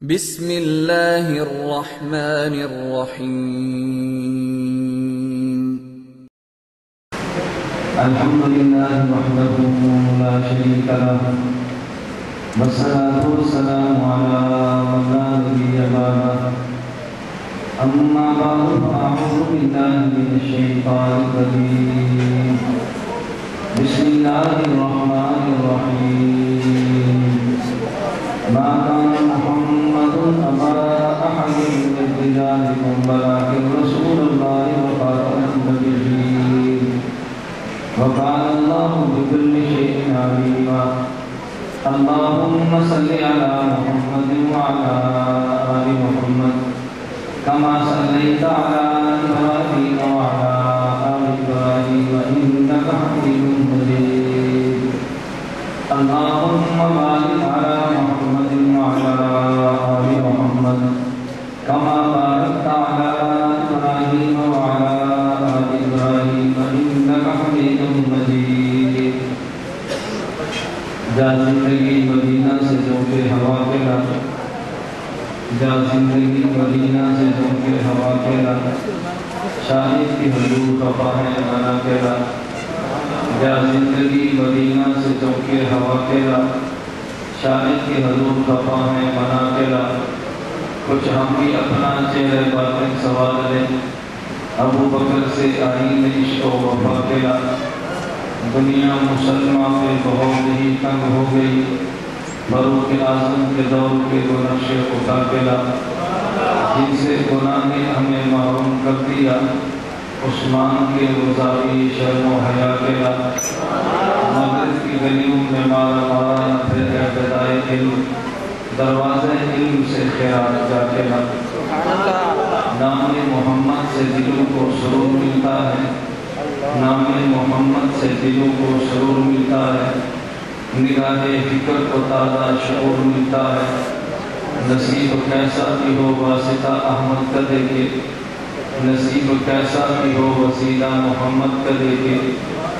بسم اللہ الرحمن الرحیم الحمدللہ وحدہ لا شریک لہ والصلاة والسلام علی من لا نبی بعدہ اما بعد فاعوذ باللہ من الشیطان الرجیم بسم اللہ الرحمن الرحیم ما كان محمد أبا أحد من رجالكم ولكن رسول الله وخاتم النبيين وكان الله بكل شيء عليما اللهم صل على محمد وعلى آل محمد كما صليت على إبراهيم وعلى آل إبراهيم إنك حميد مجيد اللهم بارك على محمد وعلى آل محمد كما باركت على إبراهيم وعلى آل إبراهيم إنك حميد مجيد جا زندگی مدینہ سے جھونکے ہوا کے لات جا زندگی مدینہ سے جھونکے ہوا کے لات شاہد کی حضور خفا ہے منا کے لات جا زندگی مدینہ سے جھونکے ہوا کے لات شاہد کی حضور خفا ہے منا کے لات کچھ ہم بھی اپنا چہرے باطن سوال لیں ابو بکر سے آئین عشق و وفا کے لات دنیا مسلمہ پہ بہت ہی تنگ ہو گئی فاروق اعظم کے دور کے وہ نقش خدا کے لات جن سے گناہ نے ہمیں محروم کر دیا عثمان کے وزاوی شرم و حیا کے لات مغرب کی گلیوں میں مارا مارا نہ پھر اعتدائے علم دروازے علم سے خیرات جا کے لات نام محمد سے دلوں کو سرور ملتا ہے نام محمد سے دلوں کو سرور ملتا ہے نگاہ فکر کو تازہ شعور ملتا ہے نصیب کیسا بھی ہو واسطہ احمد کا دیکھے نصیب کیسا بھی ہو وسیلہ محمد کا دیکھے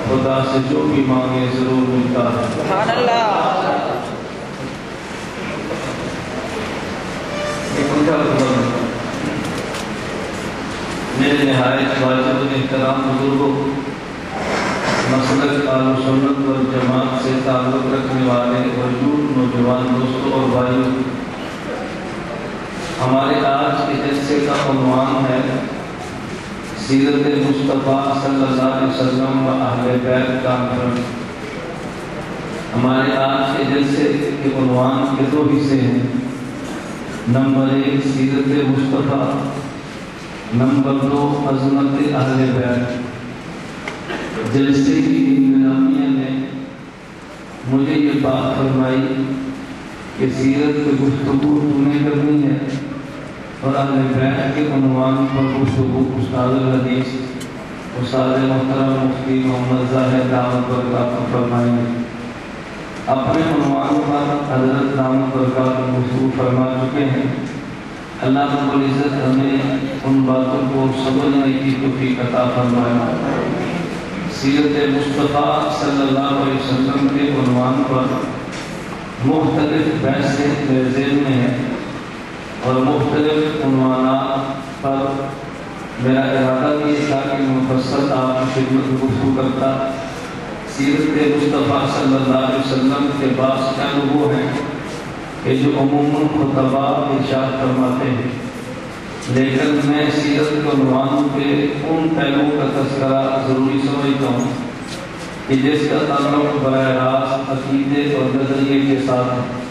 خدا سے جو بھی مانگے ضرور ملتا ہے سبحان اللہ میرے نہایت واجب احترام بزرگوں مسلک اہل سنت والجماعت سے تعلق رکھنے والے وجود نوجوان دوستوں اور بھائیوں ہمارے آج کے جلسے کا عنوان ہے سیرت مصطفیٰ صلی اللہ علیہ وسلم و اہل بیت کانفرنس ہمارے آج کے جلسے کے عنوان کے دو حصے ہیں نمبر 1 سیرت مصطفیٰ نمبر 2 عظمت اہل بیت جلسے کی انتظامیہ نے مجھے یہ بات فرمائی کہ سیرت کی گفتگو تمہیں کرنی ہے اور اہل بیت کے عنوان پر گفتگو استاد الحدیث استاد محترم مفتی محمد ظاہر دامت برکات فرمائیں گے اپنے عنوان پر حضرت دامت برکات گفتگو فرما چکے ہیں اللہ رب العزت ہمیں ان باتوں کو سمجھنے کی توفیق عطا فرمائے سیرت مصطفیٰ صلی اللہ علیہ وسلم کے عنوان پر مختلف بحثیں ذیل میں ہیں اور مختلف عنوانات پر میرا ارادہ یہ تھا کہ مفصل آپ کی خدمت میں گفتگو کرتا سیرت مصطفیٰ صلی اللہ علیہ وسلم کے بعض چند وہ ہیں کہ جو عموماً خطبہ ارشاد فرماتے ہیں لیکن میں سیرت کے عنوان پہ ان پہلوؤں کا تذکرہ ضروری سمجھتا ہوں کہ جس کا تعلق براہ راست عقیدے اور نظریے کے ساتھ ہے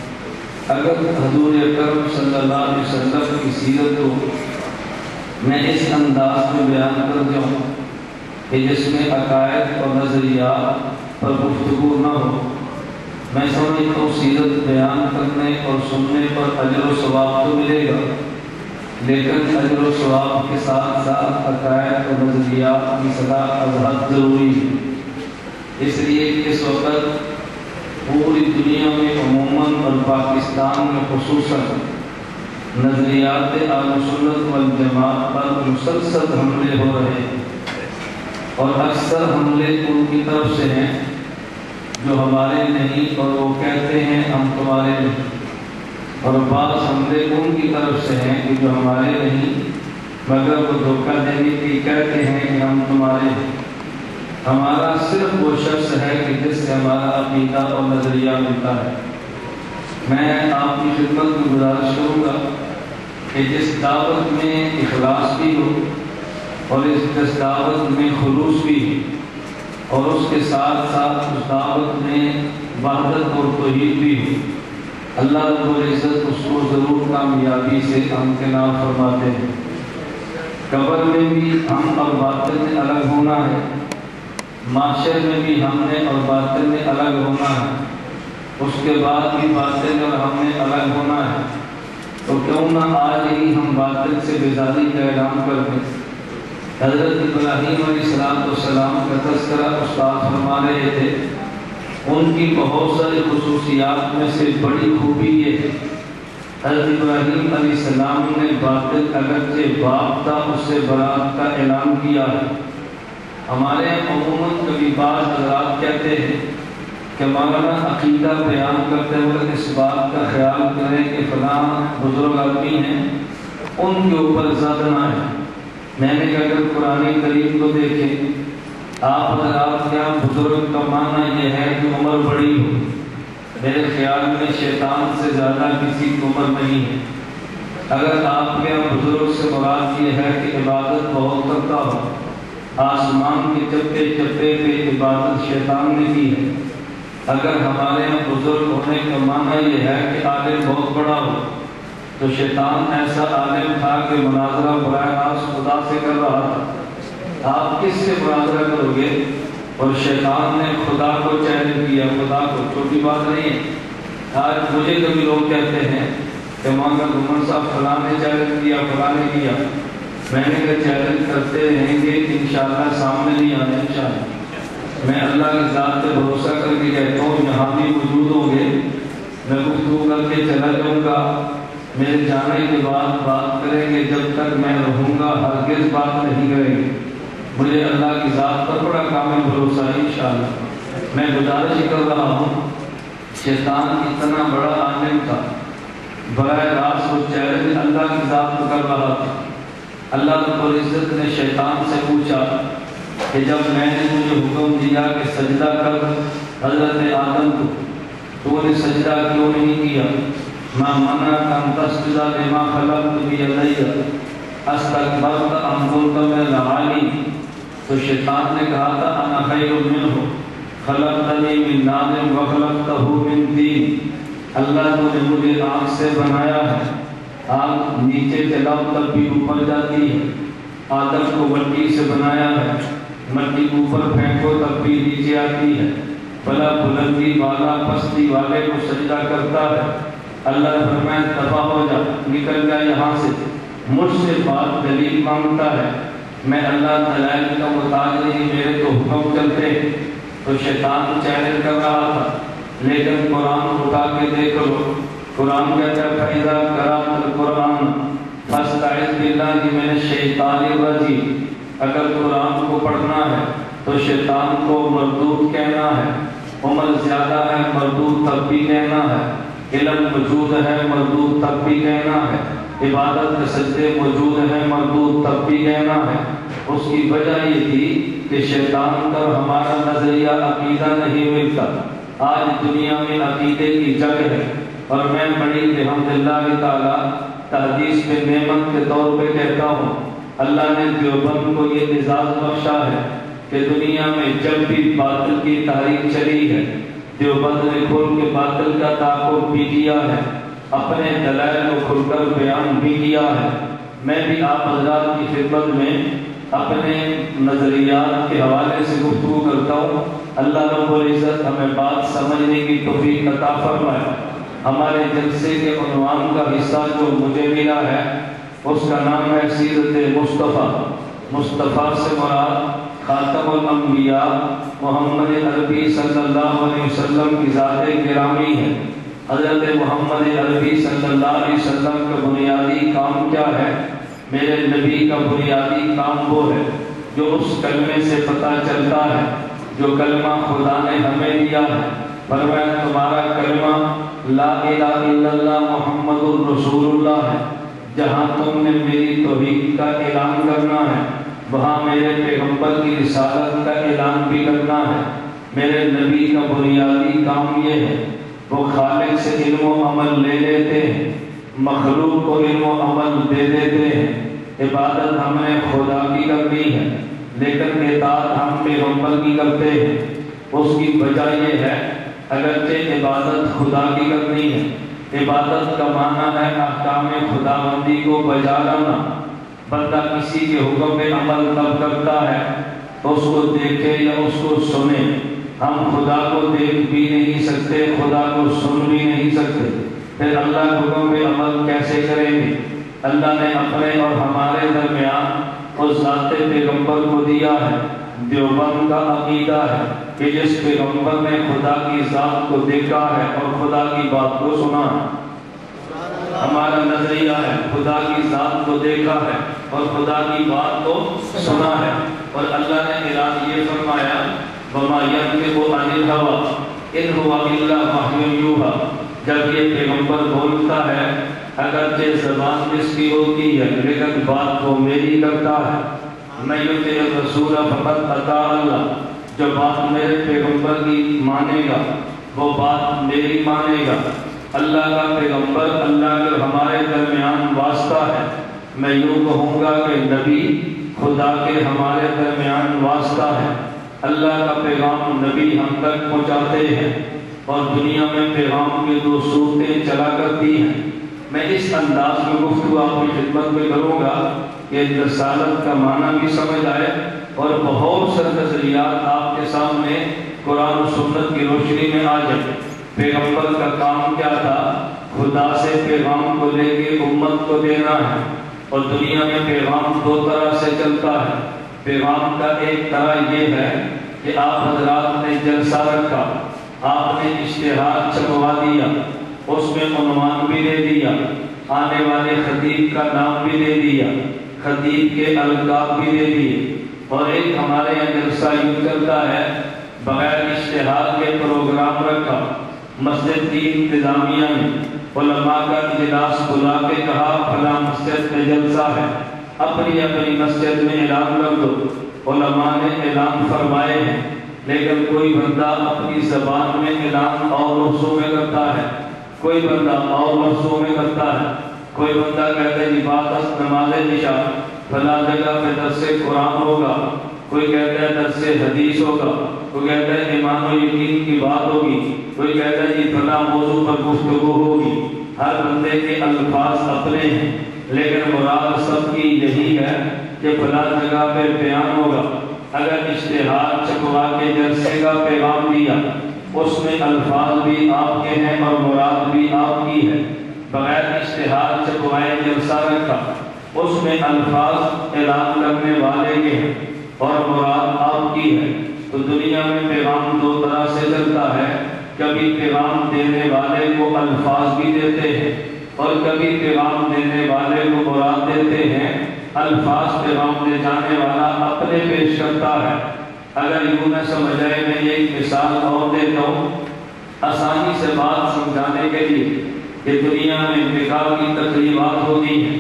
اگر حضور اکرم صلی اللہ علیہ وسلم کی سیرت کو میں اس انداز میں بیان کر جاؤں کہ جس میں عقائد اور نظریات پر گفتگو نہ ہو میں سمجھتا ہوں سیرت بیان کرنے اور سننے پر اجر و ثواب تو ملے گا لیکن اجر و ثواب کے ساتھ ساتھ عقائد اور نظریات کی صلاح ازحد ضروری ہے اس لیے اس وقت پوری دنیا میں عموماً اور پاکستان میں خصوصاً نظریات اہل سنت والجماعت پر مسلسل حملے ہو رہے ہیں اور اکثر حملے ان کی طرف سے ہیں جو ہمارے نہیں اور وہ کہتے ہیں ہم تمہارے نہیں اور بعض حملے ان کی طرف سے ہیں کہ جو ہمارے نہیں مگر وہ دھوکہ دینے کی کہتے ہیں کہ ہم تمہارے ہیں۔ ہمارا صرف وہ شخص ہے کہ جس سے ہمارا عقیدہ اور نظریہ ملتا ہے۔ میں آپ کی خدمت میں گزارش کروں گا کہ جس دعوت میں اخلاص بھی ہو اور اس دعوت میں خلوص بھی ہو اور اس کے ساتھ ساتھ اس دعوت میں وحدت اور توحید بھی ہو، اللہ رب العزت اس کو ضرور کامیابی سے امکنار فرماتے ہیں۔ قبر میں بھی ہم اور باطن میں الگ ہونا ہے، معاشر میں بھی ہم نے اور باطن میں الگ ہونا ہے، اس کے بعد بھی باطن اور ہم نے الگ ہونا ہے۔ تو کیوں نہ آج ہی ہم باطن سے بیزاری کا اعلان کر دیں۔ حضرت ابراہیم علیہ السلام کا تذکرہ استاد فرما رہے تھے، ان کی بہت ساری خصوصیات میں سے بڑی خوبی یہ ہے، حضرت ابراہیم علیہ السلام نے باطل اگرچہ باپ تھا اس سے برات کا اعلان کیا ہے۔ ہمارے عموماً کبھی بعض حضرات کہتے ہیں کہ مولانا عقیدہ بیان کرتے وقت اس بات کا خیال کریں کہ فلاں بزرگ آدمی ہیں ان کے اوپر زد نہ ہے۔ میں نے کہا اگر قرآن کریم کو دیکھیں، آپ حضرات کیا بزرگ کا معنی یہ ہے کہ عمر بڑی ہو؟ میرے خیال میں شیطان سے زیادہ کسی کی عمر نہیں ہے۔ اگر آپ کے بزرگ سے مراد یہ ہے کہ عبادت بہت کرتا ہو، آسمان کے چپے چپے پہ عبادت شیطان نے کی ہے۔ اگر ہمارے یہاں بزرگ ہونے کا معنی یہ ہے کہ عالم بہت بڑا ہو، تو شیطان ایسا عالم تھا کہ مناظرہ براہ راست خدا سے کر رہا تھا۔ آپ کس سے مناظرہ کرو گے؟ اور شیطان نے خدا کو چیلنج کیا، خدا کو، چھوٹی بات نہیں ہے۔ آج مجھے کبھی لوگ کہتے ہیں کہ مولانا گھومن صاحب فلاں نے چیلنج کیا، فلاں نے کیا۔ میں نے کہا چیلنج کرتے رہیں گے انشاءاللہ، سامنے نہیں آنے انشاءاللہ۔ میں اللہ کی ذات پہ بھروسہ کر کے کہتا ہوں یہاں بھی موجود ہوں گے، میں گفتگو کر کے چلا جاؤں گا، میرے جانے کے بعد بات کریں گے، جب تک میں رہوں گا ہرگز بات نہیں کریں گے۔ مجھے اللہ کی ذات پر بڑا کامل بھروسہ ہے انشاءاللہ۔ میں گزارش کر رہا ہوں، شیطان اتنا بڑا عالم تھا، براہ راست وہ چیلنج اللہ کی ذات کو کر رہا تھا۔ اللہ رب العزت نے شیطان سے پوچھا کہ جب میں نے تجھے حکم دیا کہ سجدہ کر حضرت آدم کو، تو نے سجدہ کیوں نہیں کیا؟ ما منعک ان تسجد لما خلقت بیدی استکبرت ام کنت من العالین؟ تو شیطان نے کہا تھا انا خیر منہ خلقتنی من نار وخلقتہ من طین۔ اللہ تو نے مجھے آگ سے بنایا ہے، آگ نیچے چلاؤ تب بھی اوپر جاتی ہے۔ آدم کو مٹی سے بنایا ہے، مٹی اوپر پھینکو تب بھی نیچے آتی ہے۔ بلا بلندی والا پستی والے کو سجدہ کرتا ہے۔ اللہ نے فرمایا دفع ہو جا، نکل جا یہاں سے، مجھ سے بات دلیل مانگتا ہے، میں اللہ دلائل کا محتاج نہیں، میرے تو حکم چلتے۔ تو شیطان چیلنج کر رہا تھا، لیکن قرآن اٹھا کے دیکھ لو، قرآن کہتا ہے فَإِذَا قَرَأْتَ الْقُرْآنَ فَاسْتَعِذْ بِاللَّهِ مِنَ الشَّيْطَانِ الرَّجِيمِ۔ اگر قرآن کو پڑھنا ہے تو شیطان کو مردود کہنا ہے، عمر زیادہ ہے مردود تب بھی کہنا ہے، علم موجود ہے مردود تب بھی کہنا ہے، عبادت کے سجدے موجود ہیں مردود تب بھی کہنا ہے۔ اس کی وجہ یہ تھی کہ شیطان کا ہمارا نظریہ عقیدہ نہیں ملتا۔ آج دنیا میں عقیدے کی جنگ ہے، اور میں بڑی الحمدللہ تعالی تحدیث میں نعمت کے طور پہ کہتا ہوں، اللہ نے دیوبند کو یہ اعزاز بخشا ہے کہ دنیا میں جب بھی باطل کی تحریک چلی ہے، دیوبند نے کھل کے باطل کا تعاقب بھی کیا ہے، اپنے دلائل کو کھل کر بیان بھی کیا ہے۔ میں بھی آپ حضرات کی خدمت میں اپنے نظریات کے حوالے سے گفتگو کرتا ہوں۔ اللہ رب العزت ہمیں بات سمجھنے کی توفیق عطا فرمائے۔ ہمارے جلسے کے عنوان کا حصہ جو مجھے ملا ہے اس کا نام ہے سیرت مصطفیٰ۔ مصطفیٰ سے مراد خاتم الانبیاء محمد عربی صلی اللہ علیہ وسلم کی ذات گرامی ہے۔ حضرت محمد عربی صلی اللہ علیہ وسلم کا بنیادی کام کیا ہے؟ میرے نبی کا بنیادی کام وہ ہے جو اس کلمے سے پتہ چلتا ہے جو کلمہ خدا نے ہمیں دیا ہے۔ فرمایا تمہارا کلمہ لا الہ الا اللہ محمد الرسول اللہ ہے، جہاں تم نے میری توحید کا اعلان کرنا ہے وہاں میرے پیغمبر کی رسالت کا اعلان بھی کرنا ہے۔ میرے نبی کا بنیادی کام یہ ہے، وہ خالق سے علم و عمل لے لیتے ہیں، مخلوق کو علم و عمل دے دیتے ہیں۔ عبادت ہم نے خدا کی کرنی ہے لیکن اطاعت ہم پیغمبر کی کرتے ہیں۔ اس کی وجہ یہ ہے اگرچہ عبادت خدا کی کرنی ہے، عبادت کا معنی ہے احکام خدا بندی کو بجا لانا۔ بندہ کسی کے حکم میں عمل تب کرتا ہے اس کو دیکھے یا اس کو سنے۔ ہم خدا کو دیکھ بھی نہیں سکتے، خدا کو سن بھی نہیں سکتے، پھر اللہ کے حکم میں عمل کیسے کریں گے؟ اللہ نے اپنے اور ہمارے درمیان اس ذات پیغمبر کو دیا ہے۔ دیوبند کا عقیدہ ہے کہ جس پیغمبر نے خدا کی ذات کو دیکھا ہے اور خدا کی بات کو سنا ہے۔ ہمارا نظریہ ہے خدا کی ذات کو دیکھا ہے اور خدا کی بات کو سنا ہے، اور اللہ نے اعلان یہ فرمایا وَمَا يَنطِقُ عَنِ الْهَوَىٰ إِنْ هُوَ إِلَّا وَحْيٌ يُوحَىٰ۔ جب یہ پیغمبر بولتا ہے اگرچہ زبان اس کی ہوتی ہے لیکن بات وہ میری کرتا ہے۔ مَن يُطِعِ الرَّسُولَ فَقَدْ أَطَاعَ اللَّهَ، جو بات میرے پیغمبر کی مانے گا وہ بات میری مانے گا۔ اللہ کا پیغمبر اللہ کے ہمارے درمیان واسطہ ہے۔ میں یوں کہوں گا کہ نبی خدا کے ہمارے درمیان واسطہ ہے۔ اللہ کا پیغام نبی ہم تک پہنچاتے ہیں اور دنیا میں پیغام کی دو صورتیں چلا کرتی ہیں۔ میں اس انداز میں گفتگو آپ کی خدمت میں کروں گا کہ رسالت کا معنی بھی سمجھ آئے اور بہت سے نظریات آپ کے سامنے قرآن و سنت کی روشنی میں آ جائے۔ پیغمبر کا کام کیا تھا؟ خدا سے پیغام کو لے کے امت کو دینا ہے، اور دنیا میں پیغام دو طرح سے چلتا ہے۔ پیغام کا ایک طرح یہ ہے کہ آپ حضرات نے جلسہ رکھا، آپ نے اشتہار چھپوا دیا، اس میں عنوان بھی دے دیا، آنے والے خطیب کا نام بھی دے دیا، خطیب کے القاب بھی دے دیے، اور ایک ہمارے یہاں جلسہ یوں چلتا ہے بغیر اشتہار کے پروگرام رکھا۔ مسجد کی انتظامیہ نے علماء کا اجلاس بلا کے کہا فلاں مسجد میں جلسہ ہے، اپنی اپنی مسجد میں اعلان کر دو۔ علماء نے اعلان فرمائے ہیں لیکن کوئی بندہ اپنی زبان میں اعلان اور لفظوں میں کرتا ہے، کوئی بندہ اور لفظوں میں کرتا ہے۔ کوئی بندہ کہتا ہے عبادت نماز عشاء فلاں جگہ پہ درس قرآن ہوگا، کوئی کہتا ہے درس حدیث ہوگا، کوئی کہتا ہے ایمان و یقین کی بات ہوگی، کوئی کہتا ہے جی فلاں موضوع پر گفتگو ہوگی۔ ہر بندے کے الفاظ اپنے ہیں لیکن مراد سب کی یہی ہے کہ فلاں جگہ پہ بیان ہوگا۔ اگر اشتہار چھپوا کے جلسے کا پیغام دیا اس میں الفاظ بھی آپ کے ہیں اور مراد بھی آپ کی ہے۔ بغیر اشتہار چھپوائے جلسہ رکھا، اس میں الفاظ اعلان کرنے والے کے ہیں اور مراد آپ کی ہے۔ تو دنیا میں پیغام دو طرح سے چلتا ہے، کبھی پیغام دینے والے کو الفاظ بھی دیتے ہیں اور کبھی پیغام دینے والے کو مراد دیتے ہیں۔ الفاظ پیغام لے جانے والا اپنے پیش کرتا ہے۔ اگر یوں نہ سمجھ آئے میں ایک مثال اور دیتا ہوں آسانی سے بات سمجھانے کے لیے کہ دنیا میں نکاح کی تقریبات ہوتی ہیں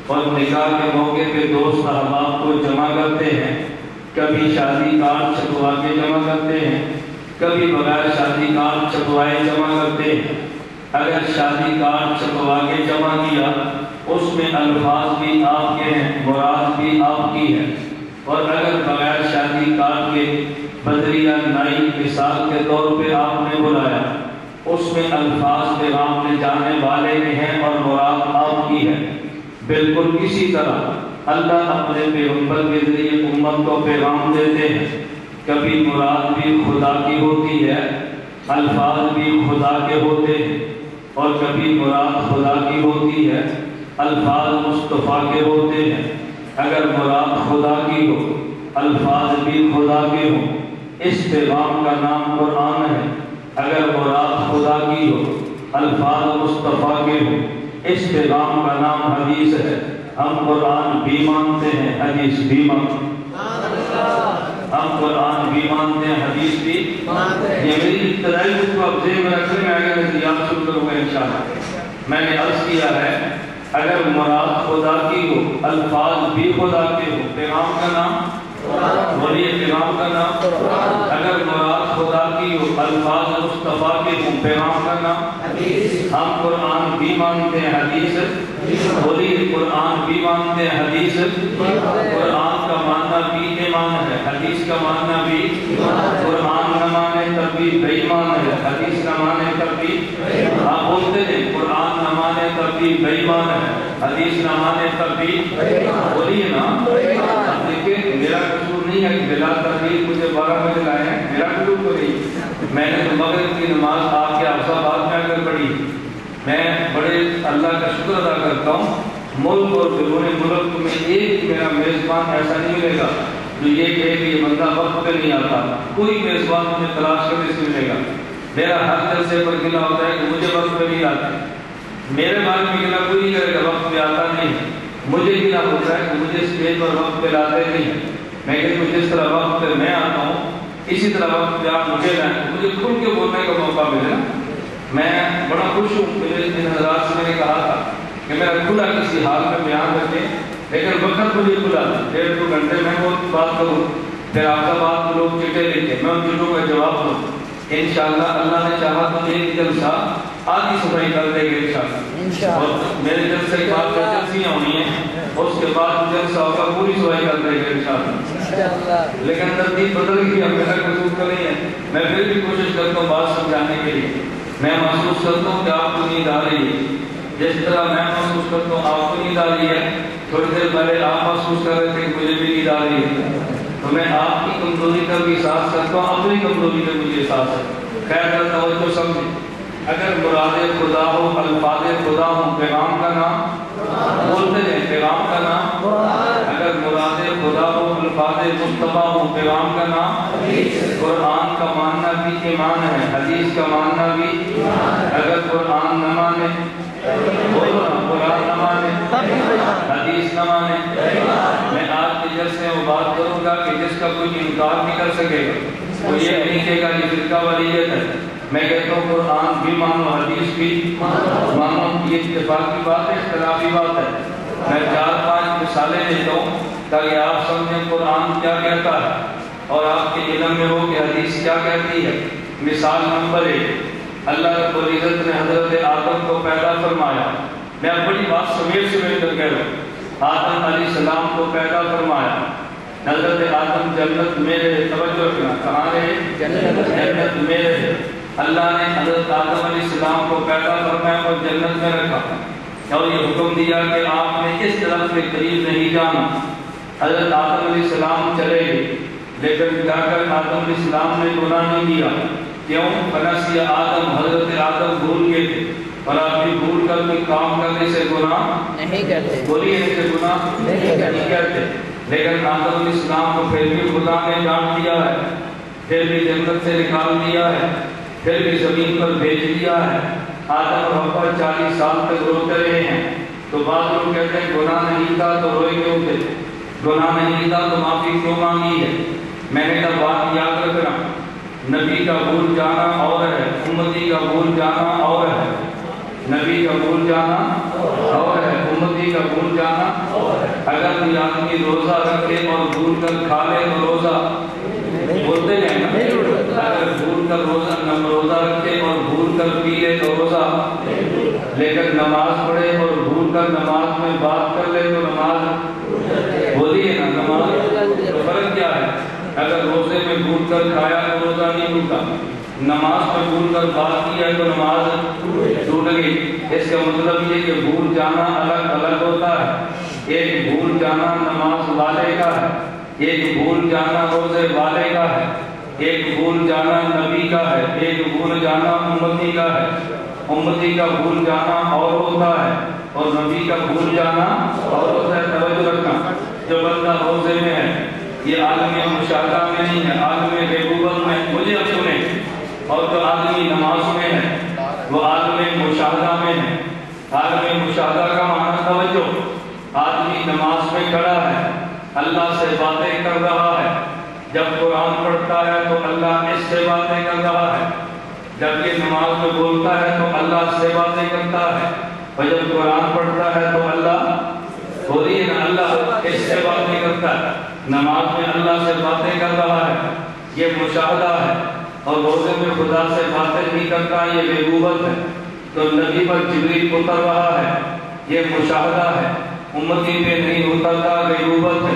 اور نکاح کے موقع پہ دوست احباب کو جمع کرتے ہیں، کبھی شادی کارڈ چھپوا کے جمع کرتے ہیں، کبھی بغیر شادی کارڈ چھپوائے جمع کرتے ہیں۔ اگر شادی کارڈ چھپوا کے جمع کیا اس میں الفاظ بھی آپ کے ہیں، مراد بھی آپ کی ہے، اور اگر بغیر شادی کارڈ کے بدری یا نائی مثال کے طور پہ آپ نے بلایا اس میں الفاظ پیغام لے جانے والے کے ہیں اور مراد آپ کی ہے۔ بالکل اسی طرح اللہ اپنے پیغمبر کے ذریعے امت کو پیغام دیتے ہیں، کبھی مراد بھی خدا کی ہوتی ہے، الفاظ بھی خدا کے ہوتے ہیں، اور کبھی مراد خدا کی ہوتی ہے، الفاظ مصطفیٰ کے ہوتے ہیں۔ اگر مراد خدا کی ہو الفاظ بھی خدا کے ہوں اس پیغام کا نام قرآن ہے۔ اگر مراد خدا کی ہو الفاظ مصطفیٰ کے ہوں اس پیغام کا نام حدیث ہے۔ ہم قرآن بھی مانتے ہیں، حدیث بھی مانتے ہیں۔ ہم قرآن بھی مانتے ہیں، حدیث بھی مانتے ہیں۔ یہ میری ابتدائی خطبہ اب ذہن میں رکھنے میں آگے نظریات شروع کروں گا انشاءاللہ۔ میں نے عرض کیا ہے اگر مراد خدا کی ہو، الفاظ بھی خدا کے ہو، پیغام کا نام ولی پیغام کا نام، اگر مراد خدا کی ہو، الفاظ مصطفیٰ کے ہوں، پیغام کا نام حدیث۔ ہم قرآن بھی مانتے ہیں، حدیث ولی قرآن بھی مانتے ہیں، حدیث قرآن کا ماننا بھی ایمان ہے، حدیث کا ماننا بھی قرآن نہ مانے تب بھی بے ایمان ہے، حدیث نہ مانے تب بھی آپ بولتے ہیں قرآن نہ مانے تب بھی بے ایمان ہے، حدیث نہ مانے تب بھی بولیے نا۔ دیکھیں میرا قصور نہیں ہے کہ بلا تحریر مجھے 12 بجے لائے ہیں، میرا قصور تو نہیں۔ میں نے تو مغرب کی نماز آپ کے حفصہ آباد میں آ کر پڑھی۔ میں بڑے اللہ کا شکر ادا کرتا ہوں، ملک اور بیرون ملک میں ایک میرا میزبان ایسا نہیں ملے گا جو یہ کہے کہ یہ بندہ وقت پہ نہیں آتا۔ کوئی میزبان مجھے تلاش کرنے سے ملے گا۔ میرا ہر جلسے پر گلا ہوتا ہے کہ مجھے وقت پہ نہیں آتا۔ میرے بارے میں گلا کوئی نہیں کرے گا وقت پہ آتا نہیں، مجھے گلا ہوتا ہے کہ مجھے اسٹیج پر وقت پہ لاتے نہیں۔ میں کہ جس طرح وقت پہ میں آتا ہوں اسی طرح وقت پہ آپ مجھے لائیں، مجھے کھل کے بولنے کا موقع ملے نا۔ میں بڑا خوش ہوں، مجھے ان حضرات سے میں نے کہا تھا کہ میرا کھلا کسی حال میں بیان رکھیں، لیکن وقت مجھے کھلا 1.5-2 گھنٹے میں بہت بات کروں، پھر آپ کا بات لوگ چٹے لکھیں، میں ان چٹوں کا جواب دوں۔ انشاءاللہ اللہ نے چاہا تو ایک جلسہ آدھی صفائی کر دیں گے انشاءاللہ، اور میرے جلسے کے بعد جلسیاں ہونی ہیں، اس کے بعد جلسہ ہوگا پوری صفائی کر دیں گے انشاءاللہ۔ لیکن ترتیب بدل گئی، اب میرا قصور کا نہیں ہے، میں پھر بھی کوشش کرتا ہوں بات سمجھانے کے لیے۔ میں محسوس کرتا ہوں کہ آپ کو نیند آ رہی ہے، جس طرح میں محسوس کرتا ہوں آپ کو نیند آ رہی ہے۔ تھوڑی دیر پہلے آپ محسوس کر رہے تھے کہ مجھے بھی نیند آ رہی ہے، تو میں آپ کی کمزوری کا بھی احساس کرتا ہوں، اپنی کمزوری کا مجھے احساس ہے۔ خیر کرتا ہوں تو سمجھیں، اگر مراد خدا ہو، الفاظ خدا ہو، پیغام کا نام بولتے ہیں، پیغام کا نام، اگر مراد خدا ہو، الفاظ مصطفیٰ ہو، پیغام کا نام قرآن کا ماننا بھی ایمان ہے، حدیث کا ماننا بھی، اگر قرآن نہ مانے قرآن نہ مانے حدیث نہ مانے۔ میں آج کے جلسے میں بات کروں گا کہ جس کا کوئی انکار نہیں کر سکے گا، وہ یہ نہیں کہے گا کہ فرقہ والیت ہے۔ میں کہتا ہوں قرآن بھی مانو، حدیث بھی مانو، یہ اتفاقی بات ہے، اختلافی بات ہے۔ میں 4-5 مثالیں دیتا ہوں تاکہ آپ سمجھیں قرآن کیا کہتا ہے اور آپ کے علم میں ہو کہ حدیث کیا کہتی ہے۔ مثال نمبر 1، اللہ رب العزت نے حضرت آدم کو پیدا فرمایا۔ میں اب بڑی بات سمیٹ کر کہہ رہا ہوں، آدم علیہ السلام کو پیدا فرمایا۔ حضرت آدم جنت میں رہے، توجہ رکھنا، کہاں رہے؟ جنت میں رہے۔ اللہ نے حضرت آدم علیہ السلام کو پیدا فرمایا اور جنت میں رکھا، اور یہ حکم دیا کہ آپ نے اس طرف کے قریب نہیں جانا۔ حضرت آدم علیہ السلام چلے گئے، لیکن جا کر آدم علیہ السلام نے گناہ نہیں کیا۔ کیوں؟ فنسی آدم، حضرت آدم بھول گئے تھے، اور آپ بھی بھول کر کوئی کام کرنے سے گناہ نہیں کرتے، بولیے ایسے گناہ نہیں کرتے۔ لیکن آدم علیہ السلام کو پھر بھی خدا نے ڈانٹ دیا ہے، پھر بھی جنت سے نکال دیا ہے، پھر بھی زمین پر بھیج دیا ہے۔ آدم اور حوا 40 سال تک روتے رہے ہیں، تو بعض لوگ کہتے ہیں گناہ نہیں تھا تو روئے کیوں تھے، گناہ نہیں تھا تو معافی کیوں مانگی ہے۔ میں نے کہا بات یاد رکھنا، نبی کا بھول جانا اور ہے، امتی کا بھول جانا اور ہے۔ نبی کا بھول جانا اور ہے، امتی کا بھول جانا۔ اگر کوئی آدمی روزہ رکھے اور بھول کر کھا لے تو روزہ بولتے ہیں نا، اگر بھول کر روزہ رکھے اور بھول کر پی لے تو روزہ، لیکن نماز پڑھے اور بھول کر نماز میں بات کر لے تو نماز، بولیے نا نماز، تو فرق کیا ہے؟ اگر روزے میں بھول کر کھایا تو روزہ نہیں ٹوٹا، نماز میں بھول کر بات کی ہے تو نماز ٹوٹ گئی۔ اس کا مطلب یہ کہ بھول جانا الگ الگ ہوتا ہے، ایک بھول جانا نماز والے کا ہے، ایک بھول جانا روزے والے کا ہے، ایک بھول جانا نبی کا ہے، ایک بھول جانا امتی کا ہے۔ امتی کا بھول جانا اور ہوتا ہے اور نبی کا بھول جانا اور ہوتا ہے۔ توجہ رکھنا، جو بندہ روزے میں ہے یہ عالم مشاہدہ میں نہیں ہے، عالم غیبوبت میں، مجھے اب سنیں، اور جو آدمی نماز میں ہے وہ عالم مشاہدہ میں ہے۔ عالم مشاہدہ کا معنی توجہ، آدمی نماز میں کھڑا ہے، اللہ سے باتیں کر رہا ہے، جب قرآن پڑھتا ہے تو اللہ اس سے باتیں کر رہا ہے، جب یہ نماز میں بولتا ہے تو اللہ سے باتیں کرتا ہے، اور جب قرآن پڑھتا ہے تو اللہ ہو رہی ہے نا، اللہ اس سے باتیں کرتا ہے، نماز میں اللہ سے باتیں کر رہا ہے، یہ مشاہدہ ہے، اور روزے میں خدا سے باتیں نہیں کرتا، یہ غیبوبت ہے۔ تو نبی پر جبریل اتر رہا ہے، یہ مشاہدہ ہے، امتی پہ نہیں اترتا، غیبوبت ہے۔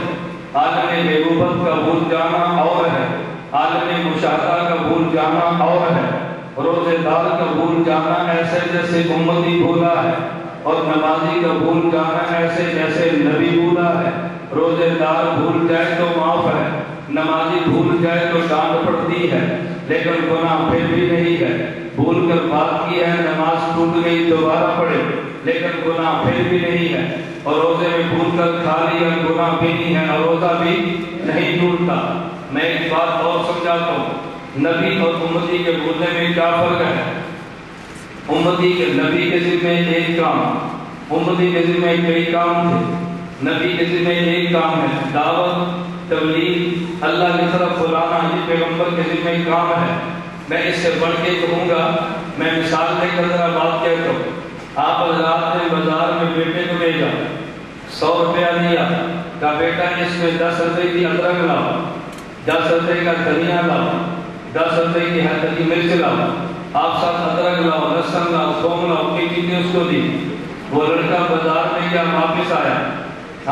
عالم غیبوبت کا بھول جانا اور ہے، عالم مشاہدہ کا بھول جانا اور ہے، روزے دار کا بھول جانا ایسے جیسے امتی بھولا ہے، اور نمازی کا بھول جانا ایسے جیسے نبی بھولا ہے۔ روزے دار بھول جائے تو معاف ہے، نمازی بھول جائے تو ڈانٹ پڑتی ہے، لیکن گناہ پھر بھی نہیں ہے۔ بھول کر بات کی ہے، نماز ٹوٹ گئی دوبارہ پڑھے، لیکن گناہ پھر بھی نہیں ہے۔ اور روزے میں بھول کر کھا لیا، گناہ بھی نہیں ہے اور روزہ بھی نہیں ٹوٹتا۔ میں ایک بات اور سمجھاتا ہوں، نبی اور امتی کے بھولنے میں کیا فرق ہے؟ امتی کے نبی کے ذمہ ایک کام، امتی کے ذمہ کئی کام تھے، نبی کے ذمہ ایک کام ہے، دعوت، تبلیغ، اللہ کی طرف بلانا، یہ پیغمبر کے ذمہ کام ہے۔ میں اس سے بڑھ کے کہوں گا، میں مثال دے کر ذرا بات کہتا ہوں۔ آپ حضرات نے بازار میں بیٹے کو بھیجا، 100 روپیہ دیا، کہا بیٹا اس میں 10 روپے کی ادرک لاؤ، 10 روپے کا دھنیا لاؤ، 10 روپے کی ہری مرچ لاؤ، آپ ساتھ ادرک لاؤ، لہسن لاؤ، تھوم لاؤ، کئی چیزیں اس کو دی۔ وہ لڑکا بازار میں گیا، واپس آیا،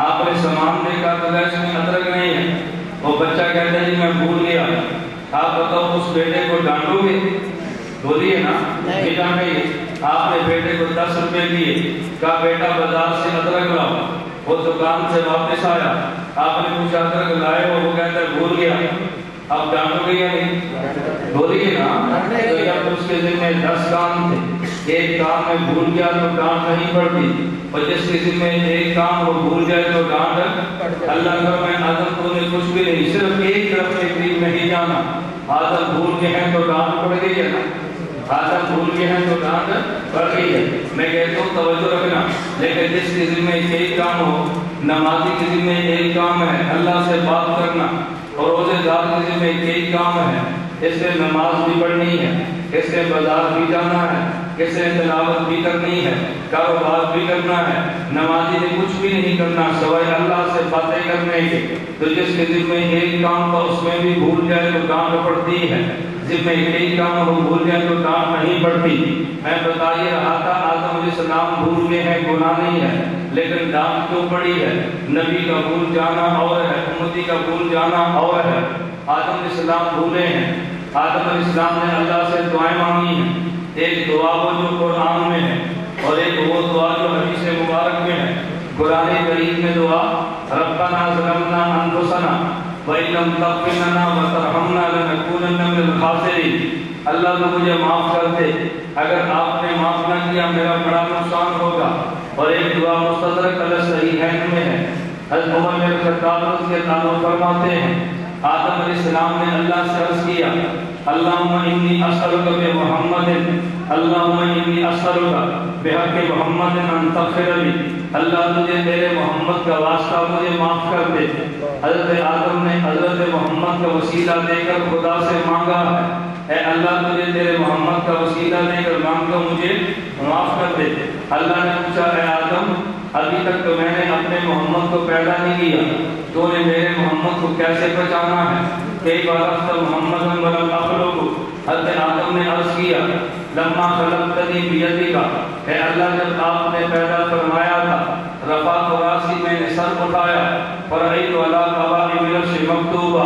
آپ نے سامان دیکھا تو اس میں ادرک نہیں ہے۔ وہ بچہ کہتا ہے جی میں بھول گیا۔ آپ بتاؤ اس بیٹے کو ڈانٹو گے؟ بولیے نا، نہیں ڈانٹیں گے۔ آپ نے بیٹے کو 10 روپے دیے، کہا بیٹا بازار سے ادرک لاؤ، وہ دکان سے واپس آیا، آپ نے کچھ ادرک لائے، وہ کہتا ہے بھول گیا، اب ڈانٹو گے یا نہیں؟ بولیے نا۔ تو جب اس کے ذمہ 10 کام تھے، ایک کام میں بھول گیا تو ڈانٹ نہیں پڑتی، اور جس کے ذمہ ایک کام وہ بھول جائے تو ڈانٹ۔ اللہ کا میں آدم کو نے کچھ بھی نہیں، صرف ایک طرف کے قریب نہیں جانا۔ آدم بھول گئے ہیں تو ڈانٹ پڑ گئی ہے نا، آدم بھول گئے ہیں تو ڈانٹ پڑ گئی ہے۔ میں کہتا ہوں توجہ رکھنا، لیکن جس کے ذمہ ایک کام ہو، نمازی کے ذمہ ایک کام ہے اللہ سے بات کرنا، اور روزے دار کے ذمہ ایک کام ہے، اس سے نماز بھی پڑھنی ہے، اس سے بازار بھی جانا ہے، اس سے تلاوت بھی کرنی ہے، کاروبار بھی کرنا ہے۔ نمازی نے کچھ بھی نہیں کرنا سوائے اللہ سے باتیں کرنے کے۔ تو جس کے ذمہ ایک کام تھا اس میں بھی بھول جائے تو ڈانٹ پڑتی ہے، ذمہ ایک کام وہ بھول جائے تو ڈانٹ نہیں پڑتی۔ میں بتا یہ رہا تھا آدم علیہ السلام بھول گئے ہیں، گناہ نہیں ہے، لیکن ڈانٹ کیوں پڑی ہے؟ نبی کا بھول جانا اور ہے، امتی کا بھول جانا اور ہے۔ آدم علیہ السلام بھولے ہیں، آدم علیہ السلام نے اللہ سے دعائیں مانگی ہیں، ایک دعا وہ جو قرآن میں ہے، اور ایک وہ دعا جو حدیث مبارک میں ہے۔ قرآن کریم میں دعا ربنا ظلمنا انفسنا وَإِن لَّمْ تَغْفِرْ لَنَا وَتَرْحَمْنَا لَنَكُونَنَّ مِنَ الْخَاسِرِينَ۔ اللہ تو مجھے معاف کر دے، اگر آپ نے معاف نہ کیا میرا بڑا نقصان ہوگا۔ اور ایک دعا مستدرک الصحیحین میں ہے، حضرت عمر بن خطاب رضی اللہ عنہ فرماتے ہیں آدم علیہ السلام نے اللہ سے عرض کیا اللہم انی اسألک بمحمد، اللہم انی اسألک بحق محمد ان تغفر لی، اللہ تجھے میرے محمد کا واسطہ مجھے معاف کر دے۔ حضرت آدم نے حضرت محمد کا وسیلہ دے کر خدا سے مانگا ہے، اے اللہ تجھے تیرے محمد کا وسیلہ دے کر مانگ کر مجھے معاف کر دے۔ اللہ نے پوچھا اے آدم ابھی تک تو میں نے اپنے محمد کو پیدا نہیں کیا، تو نے میرے محمد کو کیسے پہچانا ہے؟ کئی بار محمد ولم اخلق، حضرت آدم نے عرض کیا لما خلقتنی بیدک، اے اللہ جب آپ نے پیدا فرمایا تھا رفعت راسی میں نے سر اٹھایا، فرأیت علی قبائم العرش مکتوبہ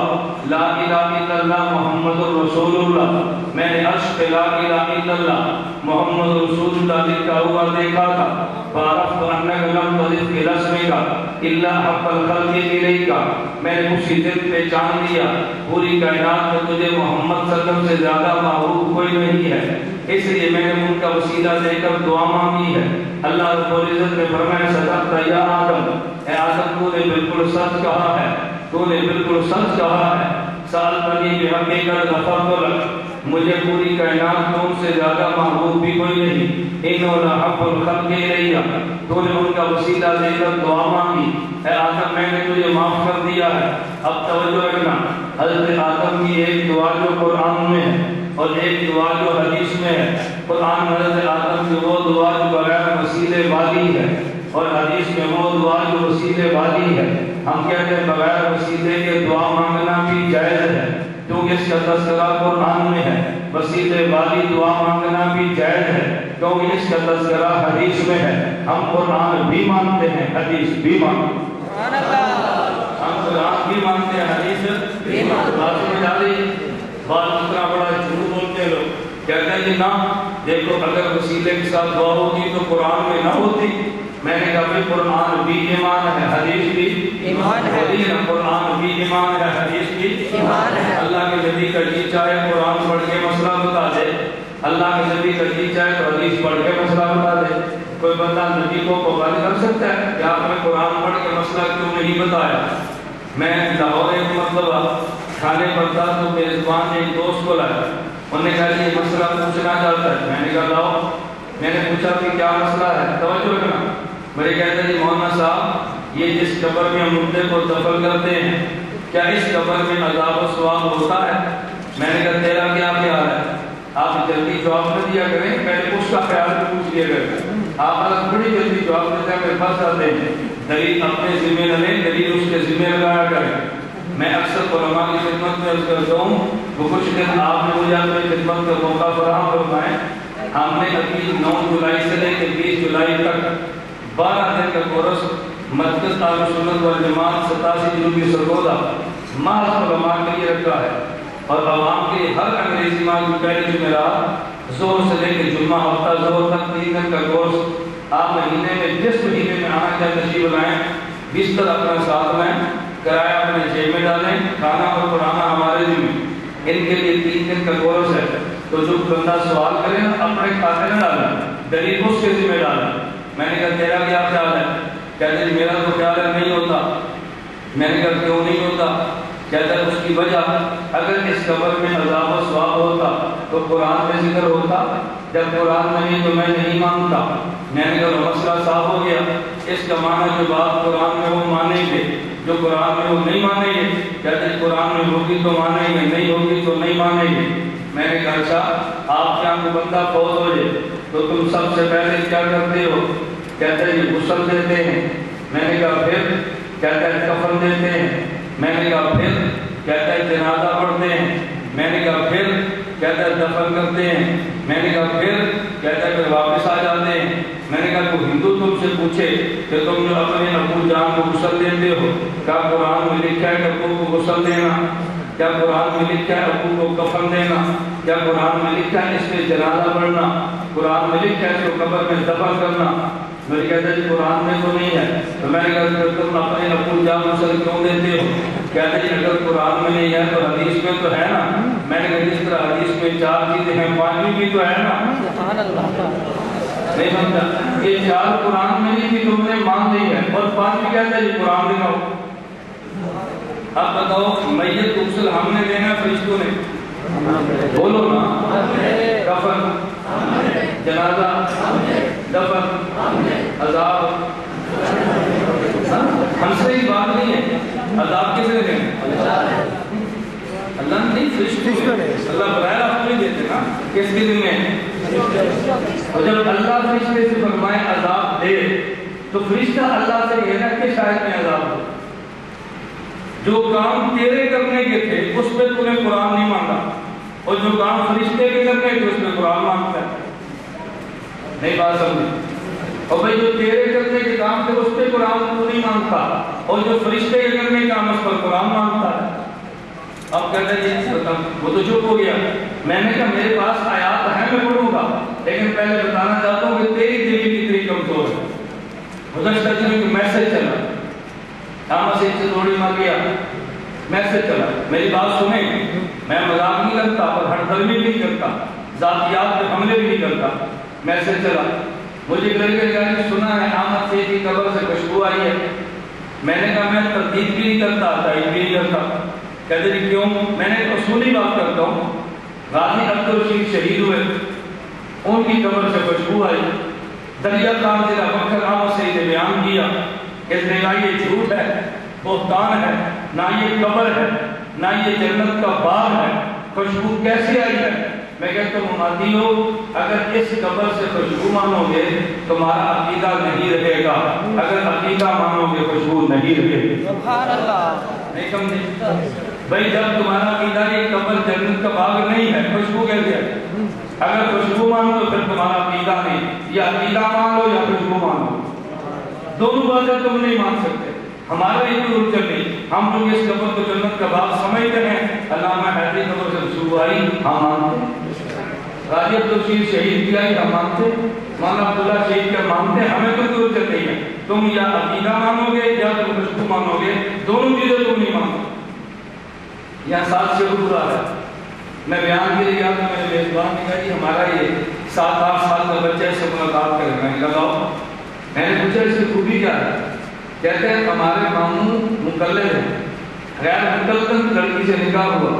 لا الہ الا اللہ محمد رسول اللہ، میں نے عرش پہ لا الہ الا اللہ محمد رسول اللہ لکھا ہوا دیکھا تھا، فعرفت انک لم تضف برسمک الا حق الخلق الیک، میں نے اسی دن پہچان لیا پوری کائنات میں تجھے محمد صلی اللہ علیہ وسلم سے زیادہ محبوب کوئی نہیں ہے، اس لیے میں نے ان کا وسیلہ دے کر دعا مانگی ہے۔ اللہ رب العزت نے فرمایا صدقت یا آدم، اے آدم تو نے بالکل سچ کہا ہے، تو نے بالکل سچ کہا ہے، سألتنی بحقیقت غفرت لک، مجھے پوری کائنات میں ان سے زیادہ محبوب بھی کوئی نہیں، انہوں نے حق الخلق الیہ، تو نے ان کا وسیلہ دے کر دعا مانگی، اے آدم میں نے تجھے معاف کر دیا ہے۔ اب توجہ رکھنا، حضرت آدم کی ایک دعا جو قرآن میں ہے اور ایک دعا جو حدیث میں ہے۔ قرآن میں حضرت آدم کی وہ دعا جو بغیر وسیلے والی ہے، اور حدیث میں وہ دعا جو وسیلے والی ہے۔ ہم کہتے ہیں بغیر وسیلے کے دعا مانگنا بھی جائز ہے، کیونکہ اس کا تذکرہ قرآن میں ہے۔ وسیلے والی دعا مانگنا بھی جائز ہے، کیونکہ اس کا تذکرہ حدیث میں ہے۔ ہم قرآن بھی مانتے ہیں، حدیث بھی مانتے ہیں۔ ہم قرآن بھی مانتے ہیں، حدیث بھی مانتے ہیں۔ بات میں ڈالی بات اتنا بڑا جھوٹ بولتے لوگ، کہتے ہیں کہ نا دیکھو اگر وسیلے کے ساتھ دعا ہوتی تو قرآن میں نہ ہوتی۔ میں نے کہا بھائی قرآن بھی ایمان ہے، حدیث بھی ایمان ہے، قرآن بھی ایمان ہے، حدیث بھی ایمان ہے۔ اللہ کے نبی کا جی چاہے قرآن پڑھ کے مسئلہ بتا دے، اللہ کے نبی کا جی چاہے تو حدیث پڑھ کے مسئلہ بتا دے۔ کوئی بندہ نبی کو پابند کر سکتا ہے کہ آپ نے قرآن پڑھ کے مسئلہ کیوں نہیں بتایا؟ میں لاہور ایک مرتبہ کھانے پر تھا تو میزبان نے ایک دوست کو لایا، انہوں نے کہا کہ یہ مسئلہ پوچھنا چاہتا ہے۔ میں نے کہا لاؤ۔ میں نے پوچھا کہ کیا مسئلہ ہے، توجہ رکھنا۔ میرے کہتے ہیں مولانا صاحب یہ جس قبر میں مردے کو دفن کرتے ہیں کیا اس قبر میں عذاب و ثواب ہوتا ہے؟ میں نے کہا تیرا کیا خیال ہے؟ آپ جلدی جواب نہ دیا کریں، پہلے اس کا خیال بھی پوچھ لیا کریں۔ آپ الگ بڑی جلدی جواب دیتے ہیں، میرے پاس آتے ہیں، دلیل اپنے ذمہ نہ لیں، دلیل اس کے ذمہ لگایا کریں۔ میں اکثر علماء کی خدمت میں عرض کرتا ہوں، وہ کچھ دن آپ نے مجھے اپنی خدمت کا موقع فراہم فرمائے۔ ہم نے ابھی 9 جولائی سے لے کے 20 جولائی تک 12 دن کا کورس مرکز اہل سنت والجماعت 87 جنوبی سرگودا محض علماء کے لیے رکھا ہے، اور عوام کے ہر انگریزی ماہ کی پہلی جمعرات زور سے لے کے جمعہ ہفتہ زور تک 3 دن کا کورس آپ مہینے میں جس مہینے میں آنا چاہے تشریف لائیں، بستر اپنے ساتھ لائیں، کرایہ اپنے جیب میں ڈالیں، کھانا اور پڑھانا ہمارے ذمہ۔ ان کے لیے 3 دن کا کورس ہے، تو جو بندہ سوال کرے نا اپنے کھاتے میں ڈالیں، دلیل اس کے ذمہ ڈالیں۔ میں نے کہا تیرا کیا خیال ہے؟ کہتے ہیں میرا تو خیال ہے نہیں ہوتا۔ میں نے کہا کیوں نہیں ہوتا؟ کہتا ہے اس کی وجہ اگر اس قبر میں عذاب و ثواب ہوتا تو قرآن میں ذکر ہوتا، جب قرآن میں نہیں تو میں نہیں مانتا۔ میں نے کہا مسئلہ صاف ہو گیا، اس کا معنی جو بات قرآن میں وہ مانیں گے، جو قرآن میں وہ نہیں مانیں گے۔ کہتے ہیں قرآن میں ہوگی تو مانیں گے، نہیں ہوگی تو نہیں مانیں گے۔ میں نے کہا اچھا آپ کیا کوئی بندہ فوت ہو جائے تو تم سب سے پہلے کیا کرتے ہو؟ کہتے ہیں یہ غسل دیتے ہیں۔ میں نے کہا پھر؟ کہتا ہے کفن دیتے ہیں۔ میں نے کہا پھر؟ کہتا ہے جنازہ پڑھتے ہیں۔ میں نے کہا پھر؟ کہتا ہے دفن کرتے ہیں۔ میں نے کہا پھر؟ کہتا ہے پھر واپس آ جاتے ہیں۔ میں نے کہا کوئی ہندو تم سے پوچھے کہ تم جو اپنے ابو جان کو غسل دیتے ہو، کیا قرآن میں لکھا ہے کہ ابو کو غسل دینا؟ کیا قرآن میں لکھا ہے ابو کو کفن دینا؟ کیا قرآن میں لکھا ہے اس میں جنازہ پڑھنا؟ قرآن میں لکھا ہے اس کو قبر میں دفن کرنا؟ میں کہتا ہے قرآن میں تو نہیں ہے۔ تو میں نے کہا تم اپنے ابو جان کو غسل کیوں دیتے ہو؟ کہتے ہیں اگر قرآن میں نہیں ہے تو حدیث میں تو ہے نا۔ میں نے کہا جس طرح حدیث میں 4 چیزیں ہیں، پانی بھی تو ہے نا۔ نہیں سمجھا؟ یہ 4 قرآن میں نہیں تھی، تم نے مان لی ہے، اور 5 کہتا ہے یہ قرآن دکھاؤ۔ اب بتاؤ میت کو غسل ہم نے دینا فرشتوں نے؟ بولو نا۔ کفن، جنازہ، دفن، عذاب، ہم سے ہی بات نہیں ہے۔ عذاب کس نے دینا؟ اللہ نہیں، فرشتوں نے۔ اللہ براہ راست نہیں دیتے نا، کس کے دن میں؟ اور جب اللہ فرشتے سے فرمائے عذاب دے تو فرشتہ اللہ سے یہ نہ کہ شاید میں عذاب ہو۔ جو کام تیرے کرنے کے تھے اس پہ تو نے قرآن نہیں مانگا، اور جو کام فرشتے کے کرنے تھے اس پہ قرآن مانگتا ہے۔ نہیں بات سمجھے؟ اور بھائی جو تیرے کرنے کے کام تھے اس پہ قرآن تو نہیں مانگتا، اور جو فرشتے کے کرنے کے کام اس پر قرآن مانگتا ہے۔ اب کہتے ہیں وہ تو چپ ہو گیا۔ میں نے کہا میرے پاس آیات ہیں میں پڑھوں گا، لیکن پہلے بتانا چاہتا ہوں کہ تیری دلی کتنی کمزور ہے۔ گزشتہ دنوں میں میسج چلا، مسجد سے تھوڑی مر گیا، میسج چلا، میری بات سنیں، میں مذاق نہیں کرتا اور ہر دھرمی بھی نہیں کرتا، ذاتیات پہ حملے بھی نہیں کرتا۔ میسج چلا، مجھے لڑکے کہا کہ سنا ہے احمد سید کی قبر سے خوشبو آئی ہے۔ میں نے کہا میں تردید بھی نہیں کرتا، تائید بھی نہیں کرتا۔ کہتے ہیں کیوں؟ میں نے اصولی بات کرتا ہوں، غازی عبدالرشید شہید ہوئے، ان کی قبر سے خوشبو آئی۔ دریا خان ضلع بکر احمد سے یہ بیان کیا کہ اس نے کہا یہ جھوٹ ہے، بہتان ہے، نہ یہ قبر ہے، نہ یہ جنت کا باغ ہے، خوشبو کیسے آئی ہے؟ میں کہتا ہوں مادی ہو، اگر اس قبر سے خوشبو مانو گے تمہارا عقیدہ نہیں رہے گا، اگر عقیدہ مانو گے خوشبو نہیں رہے گی۔ سبحان اللہ۔ نہیں سمجھے بھائی، جب تمہارا عقیدہ یہ قبر جنت کا باغ نہیں ہے، خوشبو کیسے ہے؟ اگر خوشبو مانو تو پھر تمہارا عقیدہ نہیں، یا عقیدہ مان لو یا خوشبو مان لو، دونوں باتیں تم نہیں مان سکتے۔ ہمارا یہ کوئی حجت نہیں، ہم لوگ اس قبر کو جنت کا باغ سمجھتے ہیں، علامہ حیدری قبر سے خوشبو آئی ہم مانتے ہیں، غازی عبدالرشید شہید کی آئی ہم مانتے ہیں، مولانا عبداللہ شہید کا مانتے ہیں، ہمیں تو کوئی حجت نہیں ہے۔ تم یا عقیدہ مانو گے یا تم خوشبو مانو گے، دونوں چیزیں تم نہیں مانو۔ یہاں 7 سے گزرا ہے، میں بیان کے لیے آتا، میں نے میزبان نے کہا جی ہمارا یہ 7-8 سال کا بچہ سے ملاقات کرے گا، میں لگاؤ، میں نے پوچھا اس کی خوبی کیا ہے؟ کہتے ہیں ہمارے ماموں مقلد ہیں، غیر مقلد لڑکی سے نکاح ہوا،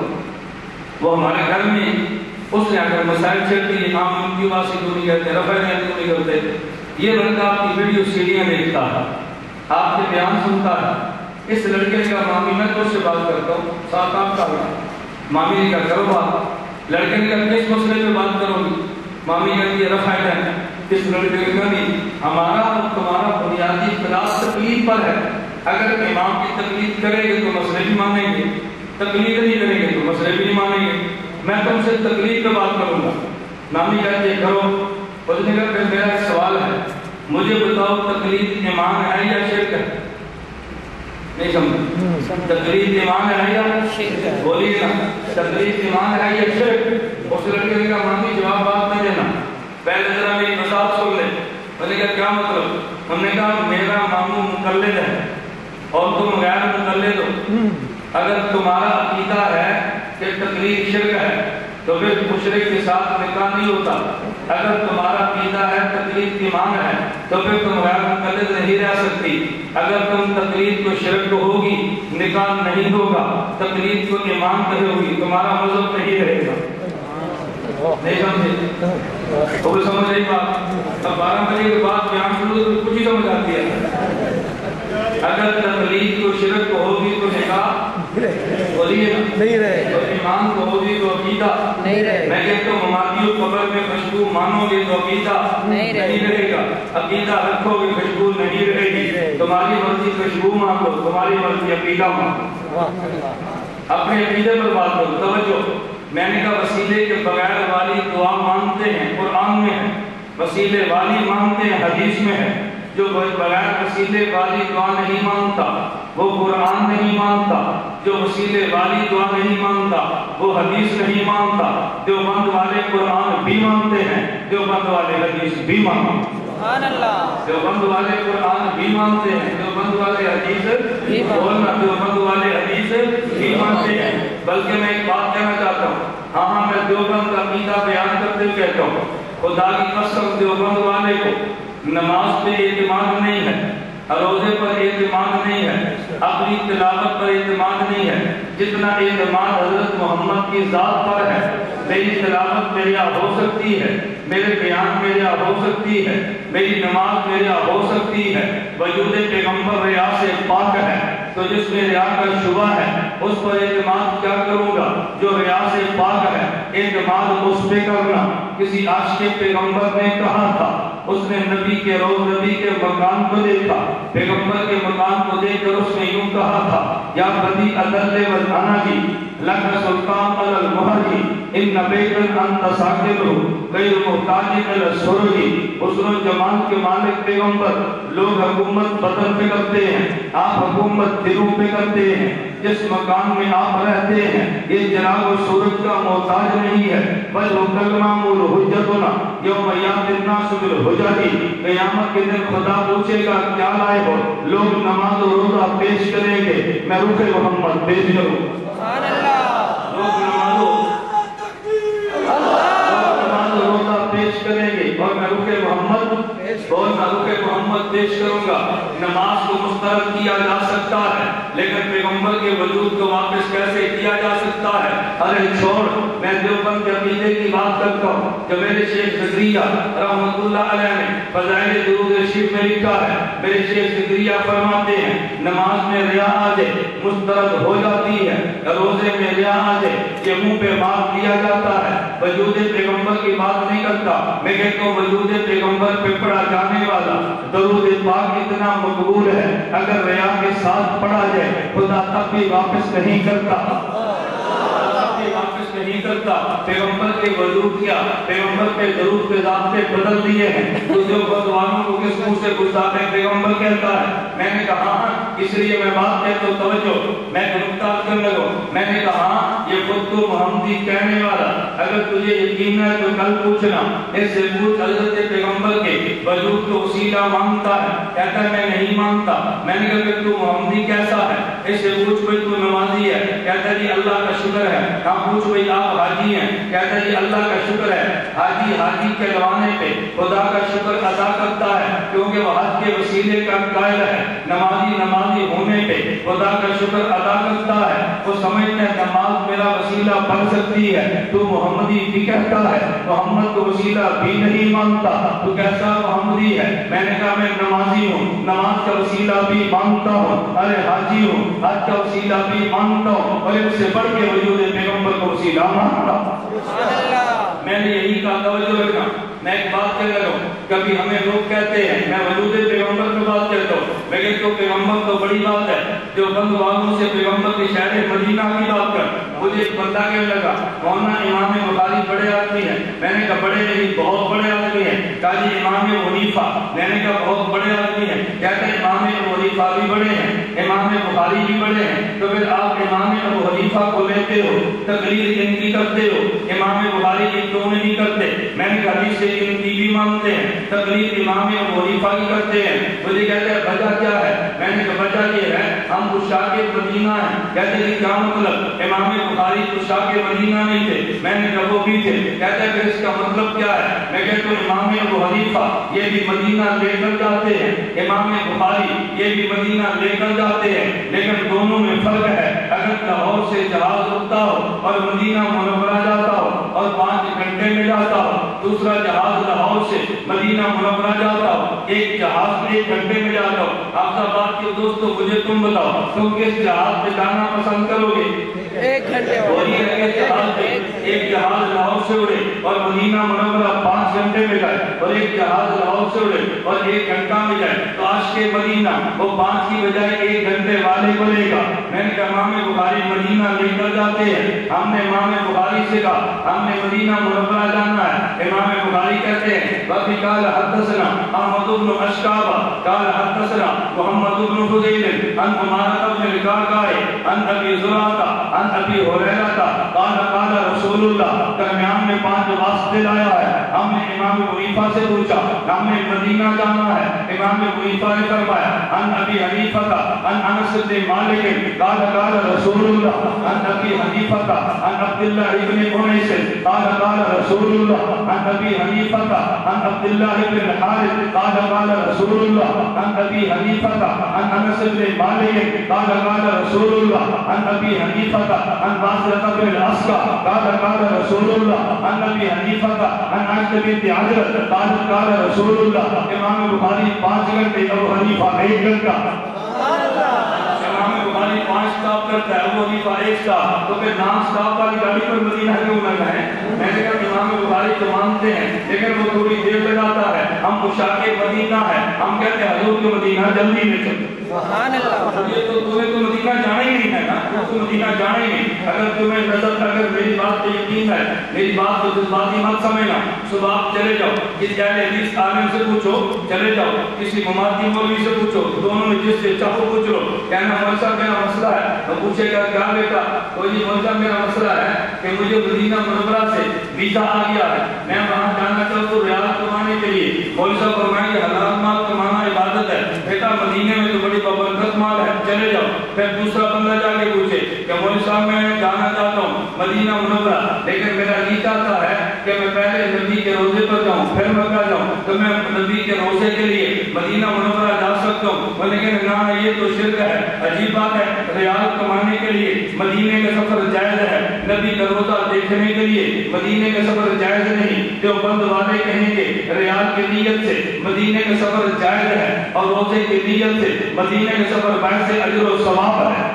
وہ ہمارے گھر میں اس نے آ کر مسائل چھیڑ دی، ہم ان کی واسی کیوں نہیں کرتے، رفع دین کیوں نہیں کرتے، یہ لڑکا آپ کی ویڈیو سیڈیاں دیکھتا ہے، آپ کے بیان سنتا ہے۔ اس لڑکے کا مامی میں تو اس سے بات کرتا ہوں 7-8 سال کا، مامی نے کہا کرو بات، لڑکے نے کہا کس مسئلے میں بات کرو گی؟ مامی کہتی ہے رفع دین۔ اس لڑکے نے کہا نہیں، ہمارا اور تمہارا بنیادی اختلاف تقلید پر ہے، اگر امام کی تقلید کرے گے تو مسئلے بھی مانیں گے، تقلید نہیں کریں گے تو مسئلے بھی نہیں مانیں گے، میں تم سے تقلید پہ بات کروں گا۔ مامی کہتی ہے کرو۔ اس نے کہا میرا ایک سوال ہے، مجھے بتاؤ تقلید ایمان ہے یا شرک ہے؟ نہیں سمجھ، تقلید ایمان ہے یا شرک ہے؟ بولیے نا، تقلید ایمان ہے یا شرک؟ اس لڑکے نے کہا مامی جواب بات نہیں دینا، پہلے ذرا میری وضاحت سن لے۔ میں نے کہا کیا مطلب؟ ہم نے کہا میرا ماموں مقلد ہے اور تم غیر مقلد ہو، اگر تمہارا عقیدہ ہے کہ تقلید شرک ہے تو پھر مشرک کے ساتھ نکاح نہیں ہوتا، اگر تمہارا عقیدہ ہے تقلید ایمان ہے تو پھر تم غیر مقلد نہیں رہ سکتی، اگر تم تقلید کو شرک ہوگی نکاح نہیں ہوگا، تقلید کو ایمان کہے ہوگی تمہارا مذہب نہیں رہے گا۔ نہیں سمجھے؟ وہ بھی سمجھ رہی بات؟ اب 12 بجے کے بعد بیان شروع تو کچھ ہی سمجھ آتی ہے۔ اگر تقلید کو شرک ہوگی تو نکاح بولیے نہیں رہے گا، ایمان کو ہوگی تو عقیدہ نہیں رہے گا۔ میں کہتا ہوں ہماری قبر میں خوشبو مانو گے تو عقیدہ نہیں رہے گا، عقیدہ رکھو گے خوشبو نہیں رہے گی، تمہاری مرضی خوشبو مان لو، تمہاری مرضی عقیدہ مان لو، اپنے عقیدے پر بات کرو۔ توجہ، میں نے کہا وسیلے کے بغیر والی دعا مانتے ہیں، قرآن میں ہے، وسیلے والی مانتے ہیں، حدیث میں ہے، جو بغیر وسیلے والی دعا نہیں مانتا وہ قرآن نہیں مانتا، جو وسیلے والی دعا نہیں مانتا وہ حدیث نہیں مانتا۔ دیوبند والے قرآن بھی مانتے ہیں، دیوبند والے حدیث بھی مانتے ہیں، سبحان اللہ، دیوبند والے قرآن بھی مانتے ہیں، دیوبند والے حدیث بھی بولنا، دیوبند والے حدیث بھی مانتے ہیں۔ بلکہ میں ایک بات کہنا چاہتا ہوں، ہاں میں دیوبند کا عقیدہ بیان کرتے ہوئے کہتا ہوں، خدا کی قسم دیوبند والے کو نماز پہ اعتماد نہیں ہے، روزے پر اعتماد نہیں ہے، اپنی تلاوت پر اعتماد نہیں ہے، جتنا اعتماد حضرت محمد کی ذات پر ہے۔ میری تلاوت میرے یہاں ہو سکتی ہے، میرے بیان میرے یہاں ہو سکتی ہے، میری نماز میرے یہاں ہو سکتی ہے، وجود پیغمبر ریا سے پاک ہے، تو جس میں ریا کا شبہ ہے اس پر اعتماد کیا کروں گا؟ جو ریا سے پاک ہے اعتماد اس پہ کرنا۔ کسی عاشق پیغمبر نے کہا تھا، اس نے نبی کے روز نبی کے مکان کو دیکھا، پیغمبر کے مکان کو دیکھ کر اس نے یوں کہا تھا، یا بدی ادل والعنا جی لک سلطان علی المہجی ان بیتن انت ساکن غیر محتاج علی السرجی۔ حسن و جمال کے مالک پیغمبر، لوگ حکومت بدن پہ کرتے ہیں، آپ حکومت دلوں پہ کرتے ہیں، جس مکان میں آپ رہتے ہیں یہ جناب و سورج کا محتاج نہیں ہے، بل کلمہ الحجتنا یوم یات الناس بالحجتی، قیامت کے دن خدا پوچھے گا کیا لائے ہو؟ لوگ نماز و روزہ پیش کریں گے، میں رخ محمد پیش کروں، سبحان اللہ، لوگ نماز و روزہ پیش کریں گے اور میں رخ محمد پیش پیش کروں گا۔ نماز کو مسترد کیا جا سکتا ہے لیکن پیغمبر کے وجود کو واپس کیسے کیا جا سکتا ہے؟ ارے چھوڑ، میں دیوبند کے عقیدے کی بات کرتا ہوں۔ جب میرے شیخ زکریا رحمۃ اللہ علیہ نے فضائل درود شریف میں لکھا ہے، میرے شیخ زکریا فرماتے ہیں نماز میں ریا آ جائے مسترد ہو جاتی ہے، روزے میں ریا آ جائے یہ منہ پہ بات کیا جاتا ہے۔ وجود پیغمبر کی بات نہیں کرتا، میں کہتا ہوں وجود پیغمبر پہ پڑھا جانے والا درود پاک اتنا مقبول ہے، اگر ریا کے ساتھ پڑھا جائے خدا تب بھی واپس نہیں کرتا، واپس نہیں کرتا۔ پیغمبر کے وجود کیا، پیغمبر کے درود کے ضابطے بدل دیے ہیں۔ دوسرے بدوانوں کو کس منہ سے گستاخ پیغمبر کہتا ہے؟ میں نے کہا اس لیے میں بات کہتا ہوں، توجہ، میں نقطہ کرنے لگوں۔ میں نے کہا یہ خود کو محمدی کہنے والا اگر تجھے یقین ہے تو کل پوچھنا، اس سے پوچھ حضرت پیغمبر کے وجود کو وسیلہ مانگتا ہے؟ کہتا ہے میں نہیں مانگتا۔ میں نے کہا کہ تو محمدی کیسا ہے؟ اس سے پوچھ بھئی تو نمازی ہے؟ کہتا ہے جی اللہ کا شکر ہے۔ کہاں پوچھ بھئی آپ حاجی ہیں؟ کہتا ہے جی اللہ کا شکر ہے۔ حاجی کے لوانے پہ خدا کا شکر ادا کرتا ہے کیونکہ وہ حج کے وسیلے کا قائل ہے۔ نمازی ہونے پہ خدا کا شکر ادا کرتا ہے، وہ سمجھتا ہے نماز میرا وسیلہ بن سکتی ہے۔ تو محمدی بھی کہتا ہے محمد کو وسیلہ بھی نہیں مانتا، تو کیسا محمدی ہے؟ میں نے کہا میں نمازی ہوں، نماز کا وسیلہ بھی مانتا ہوں۔ ارے حاجی ہوں، حج کا وسیلہ بھی مانتا ہوں، اور اس سے بڑھ کے وجود پیغمبر کو وسیلہ مانتا ہوں۔ میں نے یہی کہا، توجہ رکھنا، میں ایک بات کہہ رہا ہوں، کبھی ہمیں لوگ کہتے ہیں میں وجود پیغمبر میں بات کرتا ہوں، لیکن تو پیغمبر تو بڑی بات ہے، جو بند والوں سے پیغمبر کے شہر مدینہ کی بات کر۔ مجھے ایک بندہ کہنے لگا مولانا امام بخاری بڑے آدمی ہیں۔ میں نے کہا بڑے نہیں، بہت بڑے آدمی ہیں۔ کہا جی امام حنیفہ؟ میں نے کہا بہت بڑے آدمی ہیں۔ کہتے ہیں امام حنیفہ بھی بڑے ہیں، امام بخاری بھی بڑے ہیں، تو پھر آپ امام ابو حنیفہ کو لیتے ہو، تقریر ان کی کرتے ہو، امام بخاری کی کیوں نہیں کرتے؟ میں نے کہا حدیث سے ان کی بھی مانتے ہیں، تقریر امام ابو حنیفہ کی کرتے ہیں۔ مجھے کہتے ہیں وجہ کیا ہے؟ میں نے کہا وجہ یہ ہے ہم عشاق مدینہ ہیں۔ کہتے ہیں کیا مطلب؟ امام بخاری عشاق مدینہ نہیں تھے۔ میں نے کہا وہ بھی تھے۔ کہتے ہیں کہ اس کا مطلب کیا ہے؟ میں کہتا ہوں امام ابو حنیفہ یہ بھی مدینہ لے کر جاتے ہیں، امام بخاری یہ بھی مدینہ لے کر جاتے ہیں، لیکن دونوں میں فرق ہے۔ اگر لاہور سے جہاز اٹھتا ہو اور مدینہ منورہ جاتا ہو اور 5 گھنٹے میں جاتا ہو، دوسرا جہاز لاہور سے مدینہ منورہ جاتا ہو، ایک جہاز 1 گھنٹے میں جاتا ہو۔ آپ سب بات کے دوستو مجھے تم بتاؤ تم کس جہاز پہ جانا پسند کرو گے؟ 1 گھنٹے ایک جہاز لاہور سے اڑے اور مدینہ منورہ 5 گھنٹے میں جائے، اور ایک جہاز لاہور سے اڑے اور 1 گھنٹہ میں جائے، تو عاشق مدینہ وہ 5 کی بجائے 1 گھنٹے والے کو لے گا۔ میں نے کہا امام بخاری مدینہ لے کر جاتے ہیں، ہم نے امام بخاری سے کہا ہم نے مدینہ منورہ جانا ہے۔ امام بخاری کہتے ہیں وفی قال حدثنا احمد بن اشکابہ قال حدثنا محمد بن فضیل عن عمارة بن القعقاع عن ابی زرعہ عن ابی ہریرہ قال قال رسول اللہ، درمیان میں 5 واسطے لایا ہے۔ ہم نے امام حنیفہ سے پوچھا ہم نے مدینہ جانا ہے، امام حنیفہ نے فرمایا عن ابی حنیفہ عن انس بن مالک قال قال رسول اللہ عن ابی حنیفہ عن عبداللہ ابن انیس قال قال رسول اللہ عن ابی حنیفہ عن عبداللہ ابن الحارث قال قال رسول اللہ عن ابی حنیفہ عن انس بن مالک قال قال رسول اللہ عن ابی حنیفہ عن باسرة بن الاسقع قال قال رسول اللہ عن ابی حنیفہ عن عائشہ بنت عجلہ قال قال رسول اللہ۔ امام بخاری 5 گھنٹے، ابو حنیفہ 1 گھنٹہ۔ امام بخاری 5 سٹاپ کرتا ہے، ابو حنیفہ 1 سٹاپ، تو پھر نام سٹاپ والی گاڑی پر مدینہ کیوں لگا ہے؟ میں نے کہا امام بخاری تو مانتے ہیں لیکن وہ تھوڑی دیر لگاتا ہے، ہم عشاق مدینہ ہیں، ہم کہتے ہیں حضور کے مدینہ جلدی میں چلتے۔ سبحان اللہ، یہ تو تمہیں تو مدینہ جانا ہی نہیں ہے نا، تو مدینہ جانا ہی نہیں۔ اگر تمہیں نظر اگر میری بات پہ یقین ہے، میری بات کو جذباتی مت سمجھنا، صبح آپ چلے جاؤ کسی اہل حدیث عالم سے پوچھو، چلے جاؤ کسی مماتی مولوی سے پوچھو، دونوں میں جس سے چاہو پوچھ لو، کہنا مولوی صاحب میرا مسئلہ ہے، تو پوچھے گا کیا بیٹا؟ کوئی مولوی صاحب میرا مسئلہ ہے کہ مجھے مدینہ منورہ سے ویزا آ گیا ہے، میں وہاں جانا چاہتا ہوں ریاض کمانے کے لیے۔ مولوی صاحب فرمائیں کہ حلال مال کمانا عبادت ہے، بیٹا مدینے میں تو بڑی بابرکت مال ہے، چلے جاؤ۔ پھر دوسرا بندہ جا کے پوچھے کہ مولوی صاحب میں جانا چاہتا ہوں مدینہ منورہ، لیکن میرا جی چاہتا ہے کہ میں پہلے نبی کے روزے پر جاؤں پھر مکہ جاؤں، تو میں نبی کے روزے کے لیے مدینہ منورہ جا سکتا ہوں؟ لیکن نہ، یہ تو شرک ہے، عجیب بات ہے، ریال کمانے کے لیے مدینے کا سفر جائز ہے، نبی کا روزہ دیکھنے کے لیے مدینے کا سفر جائز نہیں۔ جو بند والے کہیں گے ریال کی نیت سے مدینے کا سفر جائز ہے اور روزے کی نیت سے مدینے کا سفر باعث اجر و ثواب ہے،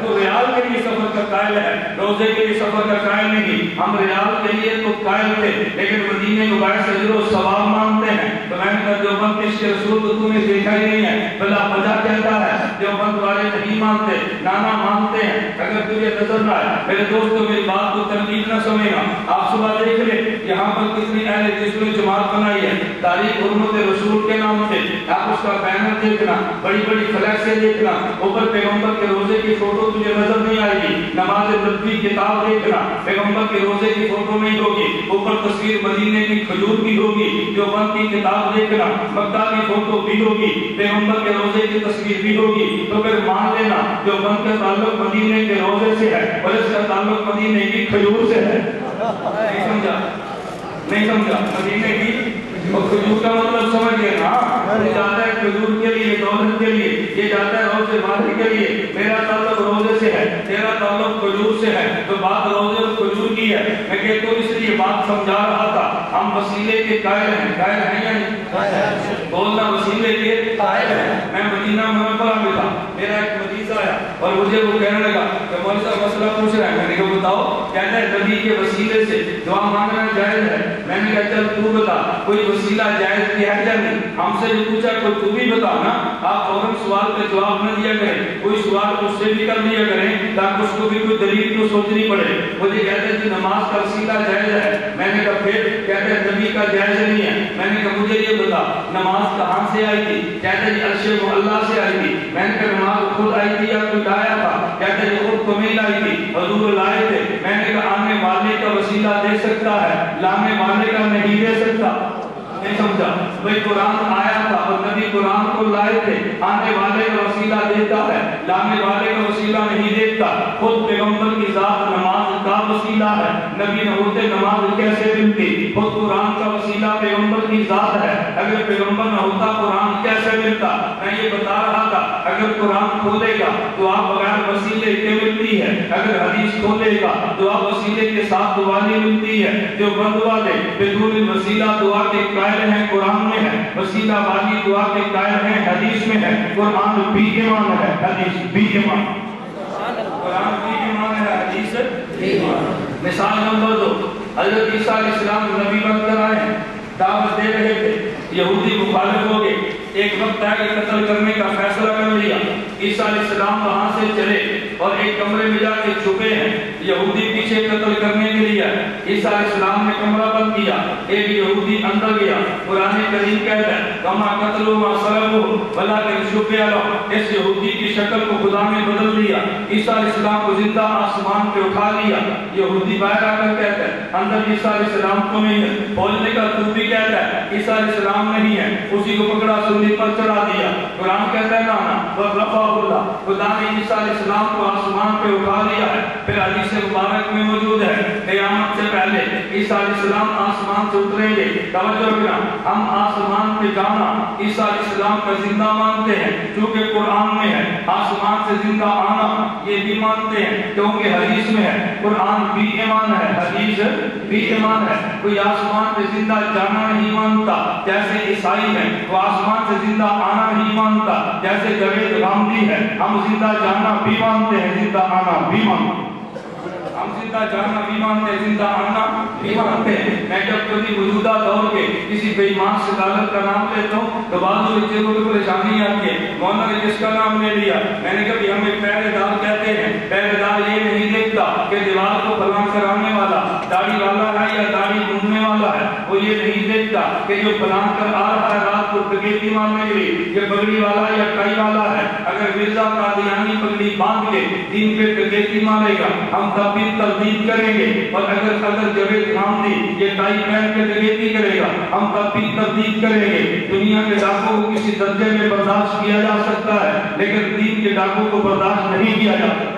تو ریال کے لیے سفر کا قائل ہے، روزے کے لیے سفر کا قائل نہیں۔ ہم ریال کے لیے تو قائل تھے لیکن مدینے کو باعث اجر و ثواب مانتے ہیں۔ تو میں نے کہا جو بند عشق رسول کو تم نے دیکھا ہی نہیں ہے، بلا وجہ کہتا ہے جو بند والے نہیں مانتے، نانا مانتے ہیں۔ اگر تجھے نظر نہ آئے میرے دوستوں، میری بات کو تنقید نہ سمجھنا، آپ صبح دیکھ لیں یہاں پر کتنی اہل جس نے جماعت بنائی ہے تاریخ حرمت رسول کے نام سے، آپ اس کا بینر دیکھنا، بڑی بڑی فلیکسیں دیکھنا، اوپر پیغمبر کے روزے کی فوٹو تجھے نظر نہیں آئے گی، نماز نبوی کتاب دیکھنا، پیغمبر کے روزے کی فوٹو نہیں ہوگی، اوپر تصویر مدینے کی کھجور بھی ہوگی، جو بند کی کتاب دیکھنا، مکہ کی فوٹو بھی ہوگی، پیغمبر کے روزے کی تصویر بھی ہوگی، تو پھر مان لینا جو بند کا تعلق مدینے کے روزے سے ہے اور اس کا تعلق مدینے کی کھجور سے ہے۔ نہیں سمجھا مدینے کی اور کھجور کا مطلب سمجھ گئے نا، یہ جاتا ہے کھجور کے لیے، دولت کے لیے، یہ جاتا ہے روزے ماضی کے لیے۔ میرا تعلق روزے سے ہے، تیرا تعلق کھجور سے ہے، تو بات روزے اور کھجور کی ہے۔ میں کہتا ہوں اس لیے بات سمجھا رہا تھا، ہم وسیلے کے قائل ہیں، قائل ہیں یا نہیں؟ بولنا وسیلے کے قائل ہیں۔ میں مدینہ منورہ میں تھا، میرا ایک مریض آیا اور مجھے وہ کہنے لگا کہ مولوی صاحب مسئلہ پوچھ رہا ہے، میں نے کہا بتاؤ، کہتا ہے نبی کے وسیلے سے دعا مانگنا جائز ہے۔ میں نے کہا چل تو بتا کوئی وسیلہ جائز کیا ہے یا نہیں؟ ہم سے جو پوچھا کوئی تو بھی بتا نا، آپ فوراً سوال پہ جواب نہ دیا کریں، کوئی سوال اس سے بھی کر دیا کریں تاکہ اس کو بھی کوئی دلیل تو سوچنی پڑے۔ مجھے کہتے ہیں کہ نماز کا وسیلہ جائز ہے، میں نے کہا پھر؟ کہتے ہیں نبی کا جائز نہیں ہے۔ میں نے کہا مجھے یہ بتا نماز کہاں سے آئی تھی؟ کہتے ہیں عرش معلیٰ سے آئی تھی۔ میں نے کہا نماز خود آئی تھی یا کوئی لایا تھا؟ کہتے ہیں خود تمہیں لائی تھی، حضور لائے تھے۔ میں نے کہا آنے والے کا وسیلہ دے سکتا ہے، لانے والے کا نہیں دے سکتا۔ نہیں سمجھا؟ بھئی قرآن آیا تھا اور نبی قرآن کو لائے تھے، آنے والے کا وسیلہ دیتا ہے، لانے والے کا وسیلہ نہیں دیتا۔ خود پیغمبر کی ذات نماز کا وسیلہ ہے، نبی نہ ہوتے نماز کیسے ملتی؟ خود قرآن کا وسیلہ پیغمبر کی ذات ہے، اگر پیغمبر نہ ہوتا قرآن کیسے ملتا؟ میں یہ بتا رہا تھا اگر قرآن کھولے گا تو آپ بغیر وسیلے کے ملتی ہے، اگر حدیث کھولے گا تو آپ وسیلے کے ساتھ دعا نہیں ملتی ہے۔ جو بند والے بدون وسیلہ دعا کے قائل ہیں قرآن میں ہے، وسیلہ والی دعا کے قائل ہیں حدیث میں ہے۔ قرآن بھی ایمان ہے، حدیث بھی ایمان، قرآن بھی ایمان ہے، حدیث بھی ایمان۔ مثال نمبر 2، حضرت عیسیٰ علیہ السلام نبی بن کر آئے ہیں، دعوت دے رہے تھے، یہودی مخالف ہو گئے، ایک وقت آئے کہ قتل کرنے کا فیصلہ کر لیا۔ عیسیٰ علیہ السلام وہاں سے چلے اور ایک کمرے میں جا کے چھپے ہیں، یہودی پیچھے قتل کرنے کے لیے۔ عیسیٰ علیہ السلام نے کمرہ بند کیا، ایک یہودی اندر گیا۔ قرآن کریم کہتا ہے کما قتلوا ما صلبوا ولکن شبہ لهم، اس یہودی کی شکل کو خدا نے بدل دیا، عیسیٰ علیہ السلام کو زندہ آسمان پہ اٹھا لیا۔ یہودی باہر آ کر کہتا ہے اندر عیسیٰ علیہ السلام تو نہیں ہے، بولنے کا تو بھی کہتا ہے عیسیٰ علیہ السلام نہیں ہے، اسی کو پکڑا سولی پر چڑھا دیا۔ قرآن کہتا ہے نانا ورفعہ اللہ، خدا نے عیسیٰ علیہ السلام کو آسمان پہ اٹھا لیا ہے۔ پھر حدیث مبارک میں موجود ہے قیامت سے پہلے عیسیٰ علیہ السلام آسمان سے اتریں گے۔ توجہ رکھنا، ہم آسمان پہ جانا عیسیٰ علیہ السلام کا زندہ مانتے ہیں کیونکہ قرآن میں ہے، آسمان سے زندہ آنا یہ بھی مانتے ہیں کیونکہ حدیث میں ہے۔ قرآن بھی ایمان ہے، حدیث بھی ایمان ہے۔ کوئی آسمان پہ زندہ جانا نہیں مانتا جیسے عیسائی ہے، وہ آسمان سے زندہ آنا نہیں مانتا جیسے جاوید غامدی ہے۔ ہم زندہ جانا بھی مانتے ہیں، زندہ آنا بھی مانتے ہیں، ہم زندہ جانا بھی مانتے ہیں، زندہ آنا بھی مانتے ہیں۔ میں جب کبھی موجودہ دور کے کسی بے ایمان سکالر کا نام لیتا ہوں تو بعض بچے کو پریشانی آتی ہے، مولانا نے جس کا نام لے لیا، میں نے کبھی ہمیں پہرے دار کہتے ہیں، پہرے دار یہ نہیں دیکھتا کہ دیوار کو فلاں کرانے والا داڑھی والا ہے یا داڑھی گھومنے والا ہے، وہ یہ نہیں دیکھتا کہ جو فلاں کر آ رہا ہے رات کو ڈکیتی مارنے کے لیے یہ پگڑی والا یا ٹائی والا ہے۔ اگر مرزا قادیانی پگڑی باندھ کے دین پہ ڈکیتی مارے گا ہم تب بھی تردید کریں گے، اور اگر جاوید غامدی یہ ٹائی پہن کے ڈکیتی کرے گا ہم تب بھی تردید کریں گے۔ دنیا کے ڈاکوں کو کسی درجے میں برداشت کیا جا سکتا ہے لیکن کے ڈاکو کو برداشت نہیں کیا جاتا۔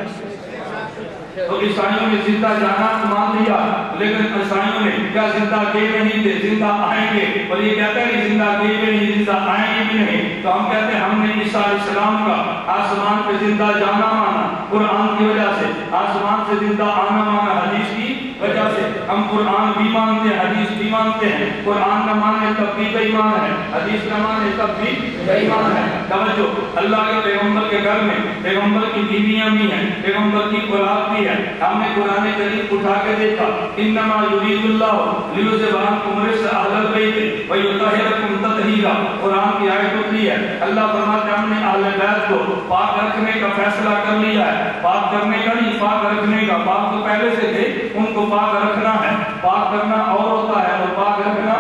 تو عیسائیوں نے زندہ جانا مان لیا، لیکن عیسائیوں نے کیا زندہ گئے نہیں تھے، زندہ آئیں گے، اور یہ کہتا ہے کہ زندہ گئے بھی نہیں، زندہ آئیں گے بھی نہیں۔ تو ہم کہتے ہیں ہم نے عیسیٰ علیہ السلام کا آسمان پہ زندہ جانا مانا قرآن کی وجہ سے، آسمان سے زندہ آنا مانا حدیث کی وجہ سے۔ ہم قرآن بھی مانتے ہیں، حدیث بھی مانتے ہیں۔ قرآن نہ مانے تب بھی بے ایمان ہے، حدیث نہ مانے تب بھی بے ایمان ہے۔ توجہ، اللہ کے پیغمبر کے گھر میں پیغمبر کی بیویاں بھی ہیں، پیغمبر کی اولاد بھی ہے۔ ہم نے قرآن کریم اٹھا کے دیکھا، انما یرید اللہ لیذھب عنکم الرجس اہل البیت ویطہرکم تطہیرا، قرآن کی آیت اتری ہے۔ اللہ فرماتے ہیں ہم نے اہل بیت کو پاک رکھنے کا فیصلہ کر لیا ہے، پاک کرنے کا نہیں، پاک رکھنے کا۔ پاک تو پہلے سے تھے، ان کو پاک رکھنا ہے۔ پاک کرنا اور ہوتا ہے اور پاک رکھنا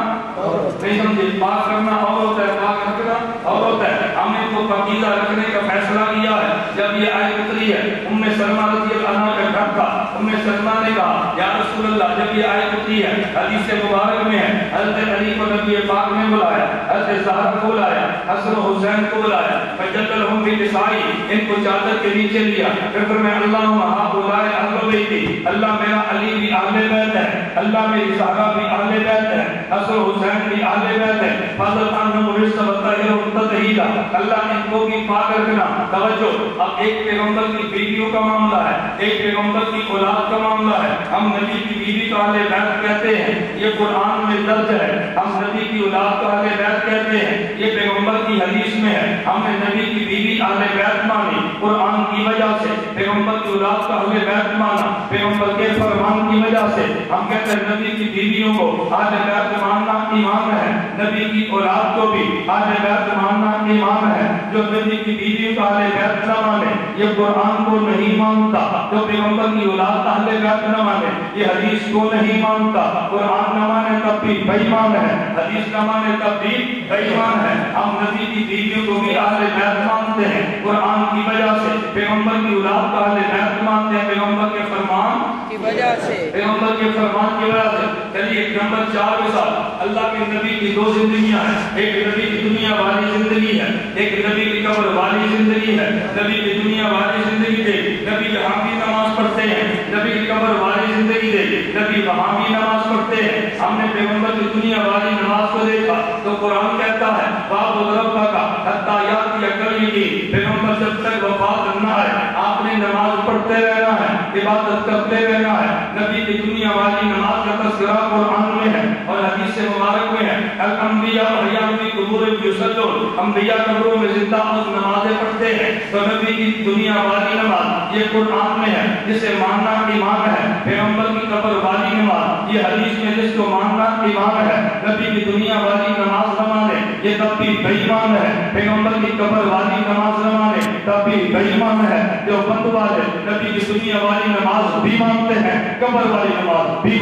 نہیں سمجھے، پاک کرنا اور ہوتا ہے، پاک رکھنا اور ہوتا ہے۔ ہم نے ان کو پاکیزہ رکھنے کا فیصلہ کیا ہے۔ جب یہ آیت اتری ہے، ام سلمہ رضی اللہ عنہا کا گھر تھا، ام سلمہ نے کہا یا رسول اللہ، جب یہ آیت اتری ہے حدیث مبارک میں ہے، حضرت علی کو نبی پاک نے بلایا، حضرت زہرا کو بلایا، حسن و حسین کو بلایا، فجدلہم بالنسائی، ان کو چادر کے نیچے لیا، پھر فرمایا اللہم ہؤلاء اہل بیتی، اللہ میرا علی بھی اہل بیت ہے، اللہ میری زہرا بھی اہل بیت ہے، حسن و حسین بھی اہل بیت ہے، فضل عنہم الرجس وطہرہم تطہیرا، اللہ ان کو بھی پاک رکھنا۔ توجہ، اب ایک پیغمبر کی بیویوں کا معاملہ ہے، ایک پیغمبر کی اولاد کا معاملہ ہے۔ ہم نبی کی بیوی کو اہل بیت کہتے ہیں، یہ قرآن میں درج ہے۔ ہم نبی کی اولاد کو اہل بیت کہتے ہیں، یہ پیغمبر کی حدیث میں ہے۔ ہم نے نبی کی بیوی اہل بیت مانی قرآن کی وجہ سے، پیغمبر کی اولاد کو اہل بیت مانا پیغمبر کے فرمان کی وجہ سے۔ ہم کہتے ہیں نبی کی بیویوں کو اہل بیت ماننا ایمان ہے، نبی کی اولاد کو بھی اہل بیت ماننا ایمان ہے۔ جو نبی کی بیویوں کو اہل بیت نہ مانے یہ قرآن کو نہیں مانتا، جو پیغمبر کی اولاد اہل بیت نہ مانے یہ حدیث کو نہیں مانتا۔ قرآن نہ مانے تب بھی بے ایمان ہے، حدیث نہ مانے تب بھی بے ایمان ہے۔ ہم نبی کی بیویوں کو بھی اہل بیت مانتے ہیں قرآن کی وجہ سے، پیغمبر کی اولاد کو اہل بیت مانتے ہیں پیغمبر کے فرمان کی وجہ سے، پیغمبر کے فرمان کی وجہ سے۔ چلیے نمبر 4 کے ساتھ اللہ کے نبی کی 2 زندگیاں ہیں، ایک نبی کی دنیا والی زندگی ہے، ایک نبی کی قبر والی زندگی ہے۔ نبی کی دنیا والی زندگی دے، نبی یہاں بھی نماز پڑھتے ہیں، نبی کی قبر والی زندگی دے، نبی وہاں بھی نماز پڑھتے ہیں۔ ہم نے پیغمبر کی دنیا والی نماز کو دیکھا تو قرآن کہتا ہے باب ربہ کا حتی یاتی اکلی کی، پیغمبر جب تک وفات نہ آئے آپ نے نماز پڑھتے رہنا ہے، عبادت کرتے رہنا ہے۔ نبی کی دنیا والی نماز کا تذکرہ قرآن میں ہے اور حدیث مبارک میں ہے، الانبیاء احیاء فی قبورہم یصلون، انبیاء قبروں میں زندہ اور نمازیں پڑھتے ہیں۔ تو نبی کی دنیا والی نماز یہ قرآن میں ہے، جسے ماننا ایمان ہے۔ پیغمبر کی قبر والی نماز یہ حدیث میں جس کو ماننا ایمان ہے۔ نبی کی دنیا والی نماز نہ مانے یہ تب بھی بے ایمان ہے، پیغمبر کی قبر والی نماز نہ مانے تب بھی بے ایمان ہے۔ جو بند والے نبی کی دنیا والی نماز بھی مانتے ہیں، قبر والی نماز بھی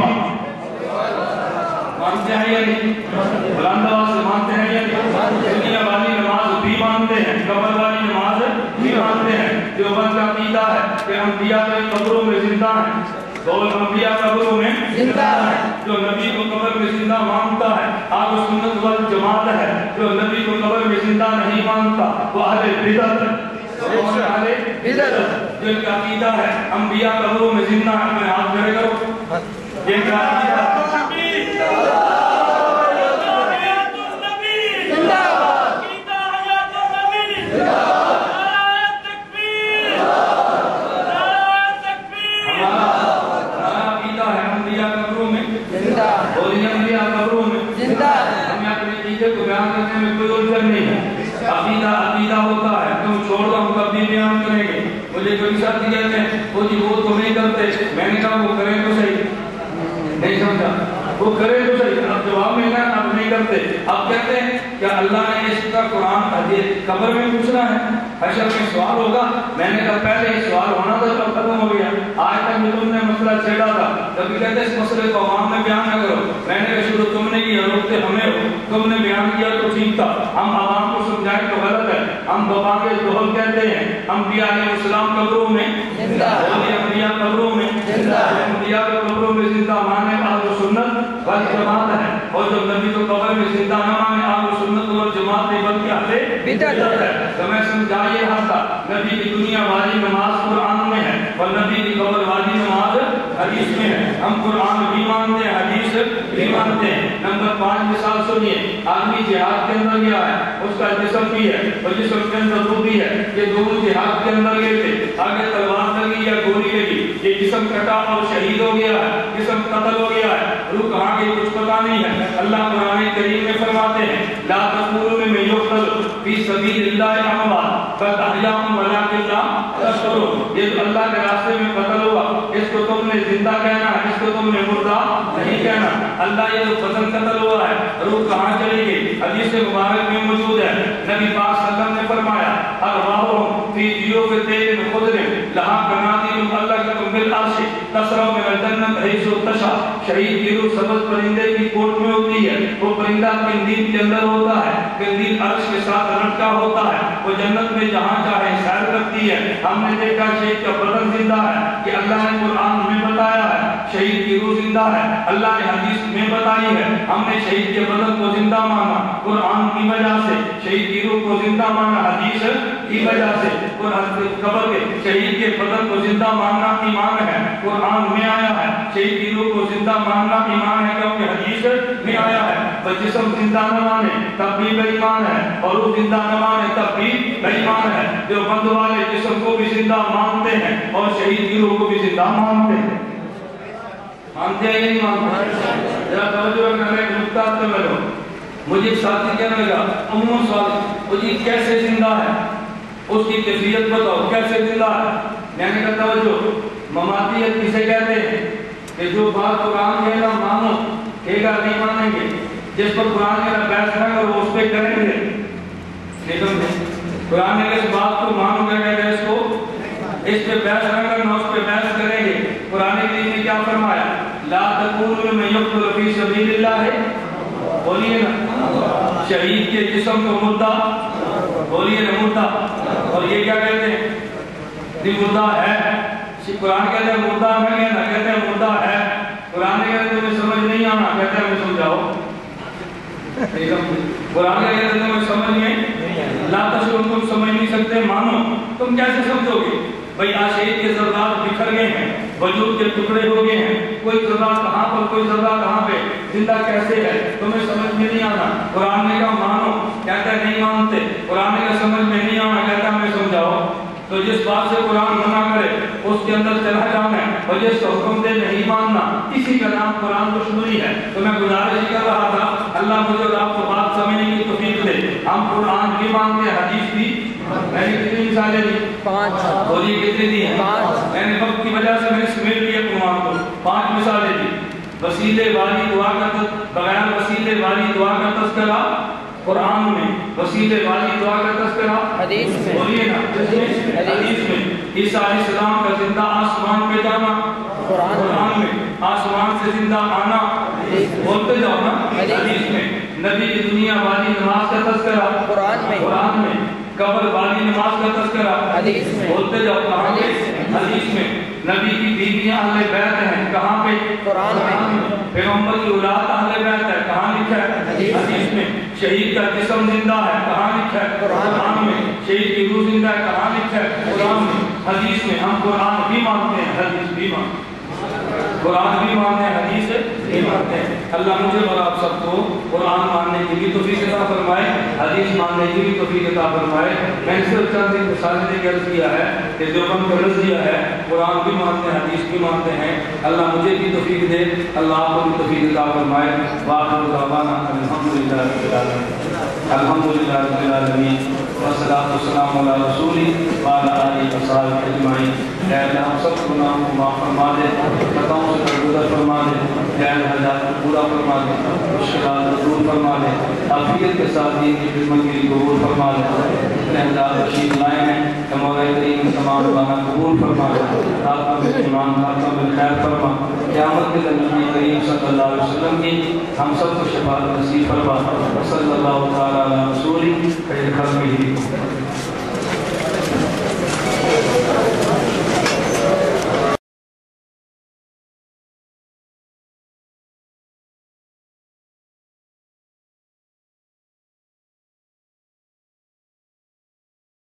مانتے ہیں یا نہیں؟ بلند آواز سے مانتے ہیں یا نہیں؟ دنیا والی نماز بھی مانتے ہیں، قبر والی نماز بھی مانتے ہیں۔ جو بند کا عقیدہ ہے کہ انبیاء کے قبروں میں زندہ ہیں، تو انبیاء قبروں میں زندہ ہیں۔ جو نبی کو قبر میں زندہ مانتا ہے اہل سنت والجماعت ہے، جو نبی کو قبر میں زندہ نہیں مانتا وہ اہل بدعت ہے۔ جو کا عقیدہ ہے انبیاء قبروں میں زندہ ہیں، اپنے ہاتھ کھڑے کرو، یہ کا عقیدہ عقیدہ ہوتا ہے، تم چھوڑ دو ہم کبھی بیان کریں گے۔ مجھے کوئی ساتھی کہتے ہیں وہ جی وہ تو نہیں کرتے، میں نے کہا وہ کریں تو صحیح، نہیں سمجھا، وہ کرے تو صحیح۔ اب جواب ملنا اب نہیں کرتے۔ اب کہتے ہیں کیا اللہ نے اس کا قرآن حدیث قبر میں پوچھنا ہے، حشر میں سوال ہوگا؟ میں نے کہا پہلے یہ سوال ہونا تھا تو ختم ہو گیا۔ آج تک جو تم نے مسئلہ چھیڑا تھا کبھی کہتے اس مسئلے کو عوام میں بیان نہ کرو، میں نے کہا شروع تم نے کیا، روکتے ہمیں ہو، تم نے بیان کیا تو ٹھیک تھا، ہم عوام کو سمجھائیں تو غلط ہے۔ ہم بابا کے دوہل کہتے ہیں انبیاء علیہ السلام قبروں میں زندہ، انبیاء قبروں میں زندہ، انبیاء قبروں میں زندہ ماننے اہل سنت والجماعت ہے۔ اور جب نبی کو قبر میں زندہ نہ مانے اہل سنت والجماعت نے بلکہ اہل بدعت ہے. تو میں سمجھا یہ رہا تھا نبی کی دنیا والی نماز قرآن میں ہے اور نبی کی قبر والی نماز حدیث میں ہے. ہم قرآن بھی مانتے ہیں حدیث بھی مانتے ہیں. نمبر 5 مثال سنیے. آدمی جہاد کے اندر گیا ہے, اس کا جسم بھی ہے اور جسم کے اندر روح بھی ہے. یہ دونوں جہاد کے اندر گئے تھے, آگے تلوار لگی یا گولی لگی, یہ جسم کٹا اور شہید ہو گیا ہے, جسم قتل ہو گیا ہے, روح کہاں گئی کچھ پتا نہیں ہے. اللہ قرآن کریم میں فرماتے ہیں لا تقولوا لمن يقتل فی سبیل اللہ اموات بل احیاء ولکن لا تشعرون. یہ جو اللہ کے راستے میں قتل ہوا اس کو تم نے زندہ کہنا ہے, اس کو تم نے مردہ نہیں کہنا. اللہ یہ جو بدن قتل ہوا ہے روح کہاں چلی گئی؟ حدیث مبارک میں موجود ہے. نبی پاک صلی اللہ علیہ وسلم نے فرمایا ارواحهم فی جیوف طیر خضر لہا قنادیل معلقۃ بالعرش تسرع من الجنۃ حیث تشاء. شہید کی روح سبز پرندے کی کوٹ میں ہوتی ہے, وہ پرندہ قندیل کے اندر ہوتا ہے, قندیل عرش کے ساتھ لٹکا ہوتا ہے, وہ جنت میں جہاں چاہے سیر کرتی ہے. ہم نے دیکھا شہید کا بدن زندہ ہے کہ اللہ نے قرآن میں بتایا ہے. شہید کی روح زندہ ہے, اللہ نے حدیث میں بتائی ہے. ہم نے شہید کے بدن کو زندہ مانا قرآن کی وجہ سے, شہید کی روح کو زندہ مانا حدیث کی وجہ سے. قبر کے شہید کے بدن کو زندہ ماننا ایمان ہے, قرآن میں آیا ہے. شہید کی روح کو زندہ ماننا ایمان ہے کیونکہ حدیث میں آیا ہے. پر جسم زندہ نہ مانے تب بھی بے ایمان ہے, اور روح زندہ نہ مانے تب بھی بے ایمان ہے. جو بند والے جسم کو بھی زندہ مانتے ہیں اور شہید کی روح کو بھی زندہ مانتے ہیں. مانتے ہیں یا نہیں مانتے؟ ذرا توجہ کرنا, ایک نکتہ آپ میں لو. مجھے ایک ساتھی کہنے لگا عموماً سوال وہ جی کیسے زندہ ہے, اس کی کیفیت بتاؤ کیسے زندہ ہے. میں نے کہا توجہ, مماتیت کسے کہتے ہیں کہ جو بات قرآن کہنا مانو, کہے گا نہیں مانیں گے. جس پر قرآن کہنا بحث کریں اور وہ اس پہ کریں گے. نہیں سمجھے, قرآن نے اس بات کو مانو کیا کہتے ہیں, اس کو اس پہ بحث نہ کرنا, اس پہ بحث کریں گے. قرآن کریم نے کیا فرمایا لا تقولوا لمن يقتل فی سبیل اللہ, بولیے نا شہید کے جسم کو مردہ, بولیے نا مردہ. اور یہ کیا کہتے ہیں یہ مردہ ہے. قرآن کہتے ہیں مردہ میں کہنا, کہتے ہیں مردہ ہے. قرآن کہتے ہیں تمہیں سمجھ نہیں آنا, کہتے ہیں ہمیں سمجھاؤ. قرآن کہتے ہیں تمہیں سمجھ میں لا تشعرون, تم سمجھ نہیں سکتے, مانو. تم کیسے سمجھو گے بھئی آج شہید کے ذرات بکھر گئے ہیں, وجود کے ٹکڑے ہو گئے ہیں, کوئی ذرہ کہاں پر کوئی ذرہ کہاں پہ, زندہ کیسے ہے, تمہیں سمجھ میں نہیں آنا. قرآن نے کہا مانو, کہتا ہے نہیں مانتے. قرآن نے کہا سمجھ میں نہیں آنا, کہتا ہے ہمیں سمجھاؤ. تو جس بات سے قرآن منع کرے اس کے اندر چلا جانا ہے, اور جس کا حکم دے نہیں ماننا, اسی کا نام قرآن دشمنی ہے. تو میں گزارش کر رہا تھا اللہ مجھے اور آپ کو بات سمجھنے کی توفیق دے. ہم قرآن بھی مانتے ہیں, حدیث بھی. میں نے کتنی مثالیں دی؟ 5. بولیے کتنی دی ہیں؟ 5. میں نے وقت کی وجہ سے میں نے سمیٹ لیا قرآن کو, 5 مثالیں دی. وسیلے والی دعا کا بغیر وسیلے والی دعا کا تذکرہ قرآن میں, وسیلے والی دعا کا تذکرہ حدیث میں. بولیے نا حدیث میں. عیسیٰ علیہ السلام کا زندہ آسمان پہ جانا قرآن میں, آسمان سے زندہ آنا بولتے جاؤ نا حدیث میں. نبی کی دنیا والی نماز کا تذکرہ قرآن میں. قبر والی نماز کا تذکرہ حدیث میں. بولتے جاؤ کہاں پہ, حدیث میں. نبی کی بیویاں اہل بیت ہیں, کہاں پہ, قرآن میں. پیغمبر کی اولاد اہل بیت ہے, کہاں لکھا ہے, حدیث میں. شہید کا جسم زندہ ہے, کہاں لکھا ہے, قرآن میں. شہید کی روح زندہ ہے, کہاں لکھا ہے, قرآن میں. حدیث میں. ہم قرآن بھی مانتے ہیں, حدیث بھی مانتے ہیں. قرآن بھی مانتے ہیں, حدیث بھی مانتے ہیں. اللہ مجھے اور آپ سب کو قرآن ماننے کی بھی توفیق عطا فرمائے, حدیث ماننے کی بھی توفیق عطا فرمائے. میں نے صرف چند ایک مثالیں دے کے عرض کیا ہے کہ جو ہم کو عرض کیا ہے قرآن بھی مانتے ہیں, حدیث بھی مانتے ہیں. اللہ مجھے بھی توفیق دے, اللہ آپ کو بھی توفیق عطا فرمائے. وآخر دعوانا الحمدللہ رب العالمین. الحمدللہ رب العالمین والصلاۃ والسلام علی رسولی وعلی آلہ وصحبہ اجمعین. اے اللہ ہم سب کو گناہوں کو معاف فرما دے, خطاؤں سے درگزر فرما دے, غیر حاجات کو پورا فرما دے, مشکلات دور فرما دے, عافیت کے ساتھ دین کی خدمت کے لیے قبول فرما دے. اتنے ہزار رشید لائے ہیں کہ مولا کریم تمام گناہ قبول فرما دے. خاتمہ بالایمان, خاتمہ بالخیر فرما. قیامت کے دن نبی کریم صلی اللہ علیہ وسلم کی ہم سب کو شفاعت نصیب فرما. صلی اللہ تعالی علی رسولہ خیر خلقہ.